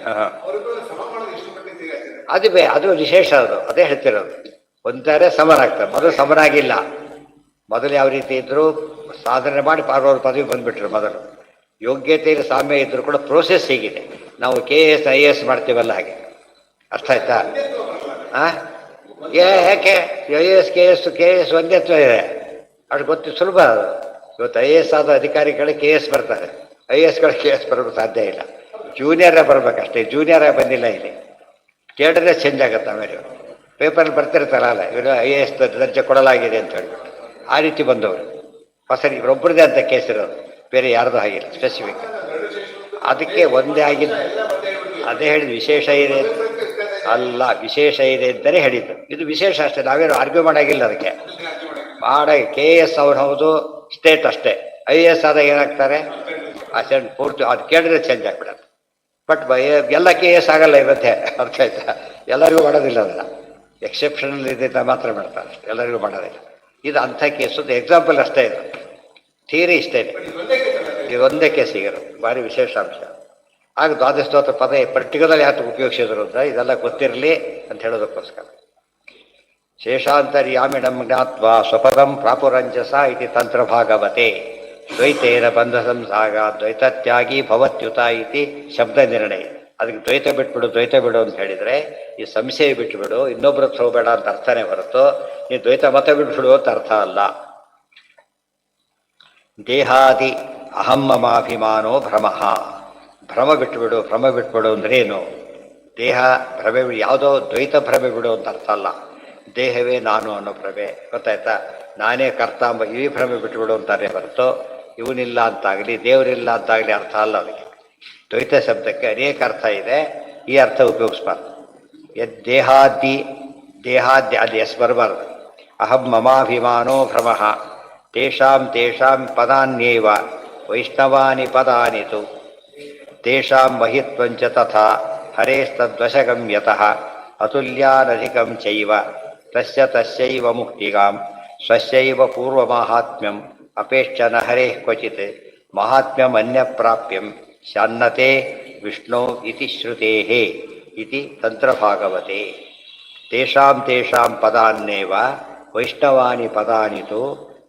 ಹಾಂ, ಅದು ವಿಶೇಷ. ಅದೇ ಹೇಳ್ತಿರೋದು. ಒಂದರೆ ಸಮರಾಗ್ತಾರೆ. ಮೊದಲು ಸಮರಾಗಿಲ್ಲ. ಮೊದಲು ಯಾವ ರೀತಿ ಇದ್ದರು, ಸಾಧನೆ ಮಾಡಿ ಪಾರ್ವರ್ ಪದವಿ ಬಂದುಬಿಟ್ರು. ಮೊದಲು ಯೋಗ್ಯತೆಯಲ್ಲಿ ಸಾಮ್ಯ ಇದ್ದರೂ ಕೂಡ ಪ್ರೋಸೆಸ್ ಹೀಗಿದೆ. ನಾವು KS IAS ಮಾಡ್ತೀವಲ್ಲ ಹಾಗೆ. ಅರ್ಥ ಆಯ್ತಾ? ಹಾಂ, ಯಾಕೆ IAS KS ಒಂದೇತ್ವ ಇದೆ, ಅದು ಗೊತ್ತು, ಸುಲಭ ಅದು. ಇವತ್ತು IAS ಆದ ಅಧಿಕಾರಿಗಳಿಗೆ KS ಬರ್ತಾರೆ, IASಗಳು KS ಬರೋದು ಸಾಧ್ಯ ಇಲ್ಲ. ಜೂನಿಯರೇ ಬರ್ಬೇಕಷ್ಟೇ. ಜೂನಿಯರಾಗಿ ಬಂದಿಲ್ಲ ಇಲ್ಲಿ. ಕೇಳಿದ್ರೆ ಚೇಂಜ್ ಆಗುತ್ತೆ. ಆಮೇಲೆ ಪೇಪರಲ್ಲಿ ಬರ್ತಿರ್ತಾರಲ್ಲ, ಇವರು IAS ದರ್ಜೆ ಕೊಡಲಾಗಿದೆ ಅಂತ ಹೇಳ್ಬಿಟ್ಟು ಆ ರೀತಿ ಬಂದವರು. ಹೊಸರಿ ಇವರೊಬ್ಬರದೇ ಅಂತ ಕೇಸ್ ಇರೋದು, ಬೇರೆ ಯಾರ್ದು ಆಗಿಲ್ಲ ಸ್ಪೆಸಿಫಿಕ್. ಅದಕ್ಕೆ ಒಂದೇ ಆಗಿದ್ದು. ಅದೇ ಹೇಳಿದ್ದು ವಿಶೇಷ ಇದೆ ಅಲ್ಲ, ವಿಶೇಷ ಇದೆ ಅಂತಲೇ ಹೇಳಿದ್ದು. ಇದು ವಿಶೇಷ ಅಷ್ಟೇ, ನಾವೇನು ಆರ್ಗ್ಯೂ ಮಾಡಾಗಿಲ್ಲ ಅದಕ್ಕೆ. KS ಅವ್ರು ಹೌದು, ಸ್ಟೇಟ್ ಅಷ್ಟೇ. IAS ಆದಾಗ ಏನಾಗ್ತಾರೆ ಆ ಸೆಂಟ್ ಪೂರ್ತಿ ಅದು ಕೇಳಿದ್ರೆ ಚೇಂಜ್ ಆಗಿಬಿಡೋದು. ಬಟ್ ಎಲ್ಲ KS ಆಗಲ್ಲ ಇವತ್ತೇ. ಅರ್ಥ ಆಯ್ತಾ? ಎಲ್ಲರಿಗೂ ಮಾಡೋದಿಲ್ಲ ಅದನ್ನ. ಎಕ್ಸೆಪ್ಷನಲ್ ಇದೆ ಮಾತ್ರ ಮಾಡ್ತಾರೆ, ಎಲ್ಲರಿಗೂ ಮಾಡೋದಿಲ್ಲ. ಇದು ಅಂಥ ಕೇಸು ಎಕ್ಸಾಂಪಲ್ ಅಷ್ಟೇ. ಇದು ಥಿಯರಿ ಇಷ್ಟೇ. ಇದು ಒಂದೇ ಕೇಸ್ ಈಗಿರೋದು, ಭಾರಿ ವಿಶೇಷ ಅಂಶ. ಆಗ ದ್ವಾದಶ ಸ್ತೋತ್ರ ಪದ ಪರ್ಟಿಕ್ಯುಲರ್ ಯಾಕೆ ಉಪಯೋಗಿಸಿದ್ರು ಅಂತ ಇದೆಲ್ಲ ಗೊತ್ತಿರಲಿ ಅಂತ ಹೇಳೋದಕ್ಕೋಸ್ಕರ. ಶೇಷಾಂತರ್ಯಾಮಿಣಂ ಜ್ಞಾತ್ವಾ ಸ್ವಪದಂ ಪ್ರಾಪುರಂಜಸ ಇತಿ ತಂತ್ರಭಾಗವತೆ ದ್ವೈತೇನ ಬಂಧ ಸಂಸಾಗ ದ್ವೈತತ್ಯಾಗಿ ಭವತ್ಯುತ ಇತಿ ಶಬ್ದ ನಿರ್ಣಯ. ಅದಕ್ಕೆ ದ್ವೈತ ಬಿಟ್ಬಿಡು, ದ್ವೈತ ಬಿಡು ಅಂತ ಹೇಳಿದರೆ ಈ ಸಂಶಯ ಬಿಟ್ಟುಬಿಡು, ಇನ್ನೊಬ್ಬರ ಹೋಗಬೇಡ ಅಂತ ಅರ್ಥನೇ ಹೊರತು ನೀನು ದ್ವೈತ ಮತ ಬಿಟ್ಬಿಡು ಅಂತ ಅರ್ಥ ಅಲ್ಲ. ದೇಹಾದಿ ಅಹಂ ಮಮಾಭಿಮಾನೋ ಭ್ರಮಃ. ಭ್ರಮ ಬಿಟ್ಟುಬಿಡು, ಭ್ರಮ ಬಿಟ್ಬಿಡು ಅಂದ್ರೇನು? ದೇಹ ಭ್ರಮೆ ಯಾವುದೋ ದ್ವೈತ ಭ್ರಮೆ ಬಿಡು ಅಂತ ಅರ್ಥ ಅಲ್ಲ. ದೇಹವೇ ನಾನು ಅನ್ನೋ ಭ್ರಮೆ, ಗೊತ್ತಾಯ್ತಾ? ನಾನೇ ಕರ್ತ ಎಂಬ ಈ ಭ್ರಮೆ ಬಿಟ್ಟುಬಿಡು ಅಂತಾನೆ ಹೊರತು ಇವನಿಲ್ಲ ಅಂತಾಗಲಿ ದೇವರಿಲ್ಲ ಅಂತಾಗಲಿ ಅರ್ಥ ಅಲ್ಲ. ಅದಕ್ಕೆ ದ್ವೈತ ಶಬ್ದಕ್ಕೆ ಅನೇಕ ಅರ್ಥ ಇದೆ. ಈ ಅರ್ಥ ಉಪಯೋಗಿಸ್ಬಾರ್ದು. ದೇಹಾದಿ ಅದು ಎಸ್ ಬರಬಾರ್ದು. ಅಹಂ ಮಮಾಭಿಮಾನೋ ಭ್ರಮಃ ತೇಷಾಂ ಪದಾನ್ಯೇವ ವೈಷ್ಣವಾನಿ ಪದಾನಿತು ತೇಷಾಂ ಮಹಿತ್ವಂಚ ತಥಾ ಹರೇಸ್ತದ್ವಶಗಂ ಯತಃ ಅತುಲ್ಯಾನಧಿಕಂ ಚೈವ ತಸ್ಯೈವ ಮುಕ್ತಿಗಾಂ ಸ್ವಸ್ಯೈವ ಪೂರ್ವಮಾಹಾತ್ಮ್ಯಂ ಅಪೇಕ್ಷನ ಹರೇಃ ಕ್ವಚಿತ್ ಮಹಾತ್ಮ್ಯಂ ಅನ್ಯಪ್ರಾಪ್ಯಂ ಶಾನ್ನತೆ ವಿಷ್ಣು ಇತಿ ಶ್ರುತೇಃ ಇತಿ ತಂತ್ರಭಾಗವತೆ. ತೇಷಾಂ ಪದಾನ್ನೇವ ವೈಷ್ಣವಾನಿ ಪದಾನಿತು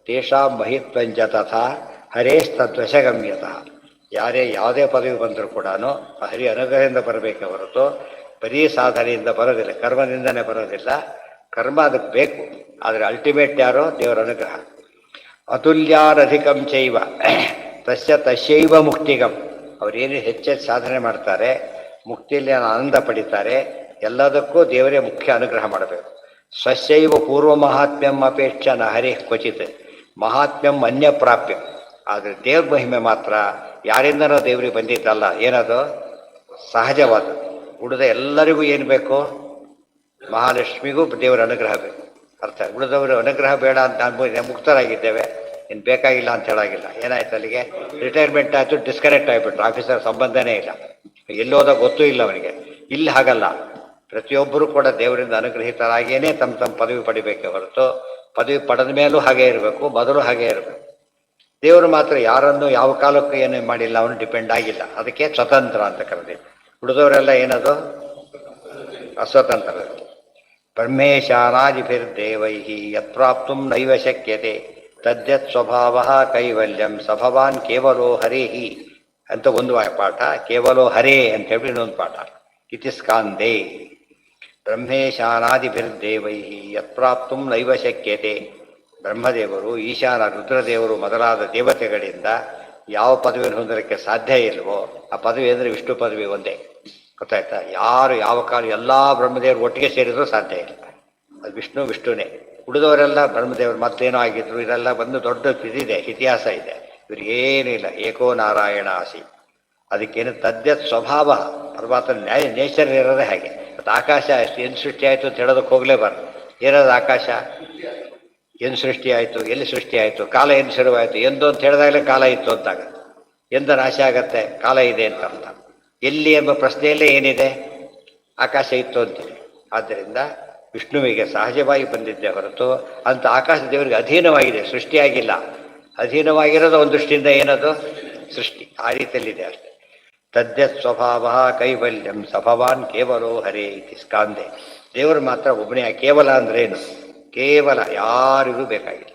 ತೇಷಾಂ ಮಹಿತ್ವಂಚ ತಥಾ ಹರೇಸ್ತದ್ವಶಗಂ ಯತಃ. ಯಾವುದೇ ಪದವಿ ಬಂದರೂ ಕೂಡ ಹರಿ ಅನುಗ್ರಹದಿಂದ ಬರಬೇಕೆ ಹೊರತು ಬರೀ ಸಾಧನೆಯಿಂದ ಬರೋದಿಲ್ಲ, ಕರ್ಮದಿಂದನೇ ಬರೋದಿಲ್ಲ. ಕರ್ಮ ಅದಕ್ಕೆ ಬೇಕು, ಆದರೆ ಅಲ್ಟಿಮೇಟ್ ಯಾರೋ ದೇವರ ಅನುಗ್ರಹ. ಅತುಲ್ಯಾನಧಿಕಂ ಚೈವ ತಸ್ಯೈವ ಮುಕ್ತಿಗಂ. ಅವರೇನು ಹೆಚ್ಚೆಚ್ಚು ಸಾಧನೆ ಮಾಡ್ತಾರೆ, ಮುಕ್ತಿಯಲ್ಲಿ ಆನಂದ ಪಡಿತಾರೆ, ಎಲ್ಲದಕ್ಕೂ ದೇವರೇ ಮುಖ್ಯ ಅನುಗ್ರಹ ಮಾಡಬೇಕು. ಸ್ವಸ್ಯೈವ ಪೂರ್ವ ಮಹಾತ್ಮ್ಯಂ ಅಪೇಕ್ಷ ನ ಹರಿಃ ಕ್ವಚಿತ್ ಮಹಾತ್ಮ್ಯಂ ಅನ್ಯಪ್ರಾಪ್ಯಂ. ಆದರೆ ದೇವ್ರ ಮಹಿಮೆ ಮಾತ್ರ ಯಾರಿಂದನೋ ದೇವರಿಗೆ ಬಂದಿದ್ದಲ್ಲ. ಏನದು ಸಹಜವಾದ. ಉಳಿದ ಎಲ್ಲರಿಗೂ ಏನು ಬೇಕು? ಮಹಾಲಕ್ಷ್ಮಿಗೂ ದೇವರ ಅನುಗ್ರಹ ಬೇಕು. ಅರ್ಥ. ಉಳಿದವರು ಅನುಗ್ರಹ ಬೇಡ ಅಂತ ಮುಕ್ತರಾಗಿದ್ದೇವೆ, ಇನ್ನು ಬೇಕಾಗಿಲ್ಲ ಅಂತ ಹೇಳಾಗಿಲ್ಲ. ಏನಾಯ್ತು ಅಲ್ಲಿಗೆ? ರಿಟೈರ್ಮೆಂಟ್ ಆಯಿತು, ಡಿಸ್ಕನೆಕ್ಟ್ ಆಗಿಬಿಟ್ರು, ಆಫೀಸರ್ ಸಂಬಂಧನೇ ಇಲ್ಲ, ಎಲ್ಲೋದ ಗೊತ್ತೂ ಇಲ್ಲ ಅವನಿಗೆ. ಇಲ್ಲಿ ಹಾಗಲ್ಲ. ಪ್ರತಿಯೊಬ್ಬರೂ ಕೂಡ ದೇವರಿಂದ ಅನುಗ್ರಹಿತರಾಗಿಯೇ ತಮ್ಮ ತಮ್ಮ ಪದವಿ ಪಡಿಬೇಕೆ ಹೊರತು ಪದವಿ ಪಡೆದ ಮೇಲೂ ಹಾಗೆ ಇರಬೇಕು, ಮೊದಲು ಹಾಗೆ ಇರಬೇಕು. ದೇವರು ಮಾತ್ರ ಯಾರನ್ನು ಯಾವ ಕಾಲಕ್ಕೂ ಏನೇ ಮಾಡಿಲ್ಲ, ಅವನು ಡಿಪೆಂಡ್ ಆಗಿಲ್ಲ. ಅದಕ್ಕೆ ಸ್ವತಂತ್ರ ಅಂತ ಕರೆದಿದ್ದು. ಉಳಿದವರೆಲ್ಲ ಏನದು ಅಸ್ವತಂತ್ರ. ಬ್ರಹ್ಮೇಶಾನಾದಿಭಿರ್ದೇವೈ ಯತ್ಪ್ರಾಪ್ತು ನೈವ ಶಕ್ಯತೆ ತದ್ಯತ್ ಸ್ವಭಾವ ಕೈವಲ್ಯಂ ಸಭವಾನ್ ಕೇವಲೋ ಹರೇಹಿ ಅಂತ ಒಂದು ಪಾಠ, ಕೇವಲೋ ಹರೇ ಅಂತ ಹೇಳಿ ಇನ್ನೊಂದು ಪಾಠ. ಇತಿ ಸ್ಕಾಂದೇ ಬ್ರಹ್ಮೇಶಾನಾದಿಭಿರ್ದೇವೈ ಯತ್ಪ್ರಾಪ್ತು ನೈವ ಶಕ್ಯತೆ. ಬ್ರಹ್ಮದೇವರು, ಈಶಾನ, ರುದ್ರದೇವರು ಮೊದಲಾದ ದೇವತೆಗಳಿಂದ ಯಾವ ಪದವಿಯನ್ನು ಹೊಂದಲಿಕ್ಕೆ ಸಾಧ್ಯ ಇಲ್ವೋ ಆ ಪದವಿ ಅಂದರೆ ವಿಷ್ಣು ಪದವಿ ಒಂದೇ. ಗೊತ್ತಾಯ್ತಾ? ಯಾರು ಯಾವ ಕಾಲ ಎಲ್ಲ ಬ್ರಹ್ಮದೇವರು ಒಟ್ಟಿಗೆ ಸೇರಿದರೂ ಸಾಧ್ಯ ಇಲ್ಲ. ಅದು ವಿಷ್ಣುನೇ. ಉಳಿದವರೆಲ್ಲ ಬ್ರಹ್ಮದೇವರು ಮತ್ತೇನೋ ಆಗಿದ್ರು. ಇದೆಲ್ಲ ಬಂದು ದೊಡ್ಡ ಇದಿದೆ, ಇತಿಹಾಸ ಇದೆ. ಇವ್ರಿಗೇನಿಲ್ಲ, ಏಕೋ ನಾರಾಯಣ ಆಸಿ. ಅದಕ್ಕೇನು ತದ್ಯತ್ ಸ್ವಭಾವ, ಪರಮಾತ್ಮ ನೇಚರ್ ಇರೋದೇ ಹಾಗೆ. ಮತ್ತು ಆಕಾಶ ಏನು ಸೃಷ್ಟಿ ಆಯಿತು ಅಂತ ಹೇಳೋದಕ್ಕೆ ಹೋಗಲೇಬಾರ್ದು. ಏನದು ಆಕಾಶ? ಏನು ಸೃಷ್ಟಿ ಆಯಿತು, ಎಲ್ಲಿ ಸೃಷ್ಟಿ ಆಯಿತು, ಕಾಲ ಏನು ಶುರುವಾಯಿತು, ಎಂದು ಅಂತ ಹೇಳಿದಾಗಲೇ ಕಾಲ ಇತ್ತು ಅಂತಾಗ. ಎಂದ ನಾಶ ಆಗತ್ತೆ, ಕಾಲ ಇದೆ ಅಂತ ಅರ್ಥ. ಎಲ್ಲಿ ಎಂಬ ಪ್ರಶ್ನೆಯಲ್ಲೇ ಏನಿದೆ, ಆಕಾಶ ಇತ್ತು ಅಂತಿದೆ. ಆದ್ದರಿಂದ ವಿಷ್ಣುವಿಗೆ ಸಹಜವಾಗಿ ಬಂದಿದ್ದೆ ಹೊರತು ಅಂತ ಆಕಾಶ ದೇವರಿಗೆ ಅಧೀನವಾಗಿದೆ, ಸೃಷ್ಟಿಯಾಗಿಲ್ಲ. ಅಧೀನವಾಗಿರೋದು ಒಂದು ದೃಷ್ಟಿಯಿಂದ ಏನದು ಸೃಷ್ಟಿ. ಆ ರೀತಿಯಲ್ಲಿದೆ ಅಷ್ಟೇ. ತದ್ಯತ್ ಸ್ವಭಾವ ಕೈವಲ್ಯಂ ಸಭವಾನ್ ಕೇವಲೋ ಹರೇ ಇತಿ ಸ್ಕಾಂದೆ. ದೇವರು ಮಾತ್ರ ಒಬ್ಬನೇ. ಕೇವಲ ಅಂದ್ರೇನು? ಕೇವಲ, ಯಾರಿಗೂ ಬೇಕಾಗಿಲ್ಲ.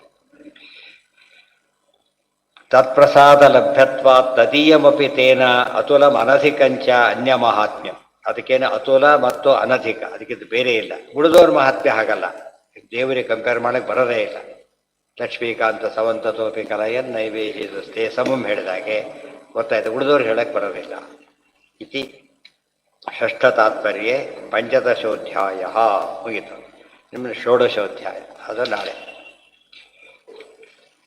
ತತ್ಪ್ರಸಾದ ಲಭ್ಯತ್ವಾ ತದೀಯಮಪಿ ತೇನ ಅತುಲಂ ಅನಧಿಕಂಚ ಅನ್ಯ ಮಹಾತ್ಮ್ಯಂ. ಅದಕ್ಕೇನು ಅತುಲ ಮತ್ತು ಅನಧಿಕ, ಅದಕ್ಕಿಂತ ಬೇರೆ ಇಲ್ಲ. ಉಳಿದವ್ರ ಮಹಾತ್ಮ್ಯ ಹಾಗಲ್ಲ, ದೇವರಿಗೆ ಕಂಪೇರ್ ಮಾಡಕ್ಕೆ ಬರೋದೇ ಇಲ್ಲ. ಲಕ್ಷ್ಮೀಕಾಂತ ಸವಂತತೋಪಿ ಕಲಯನ್ ನೈವೇದ್ಯಸ್ತೆ ಸಮಂ ಹೇಳಿದಾಗೆ ಗೊತ್ತಾಯ್ತು, ಉಳಿದವ್ರು ಹೇಳಕ್ಕೆ ಬರೋದಿಲ್ಲ. ಇತಿ ಷಷ್ಠ ತಾತ್ಪರ್ಯೆ ಪಂಚದಶೋಧ್ಯಾಯ ಮುಗಿತು. ನಿಮ್ಮನ್ನು ಷೋಡಶೋಧ್ಯಾಯ ಅದು ನಾಳೆ.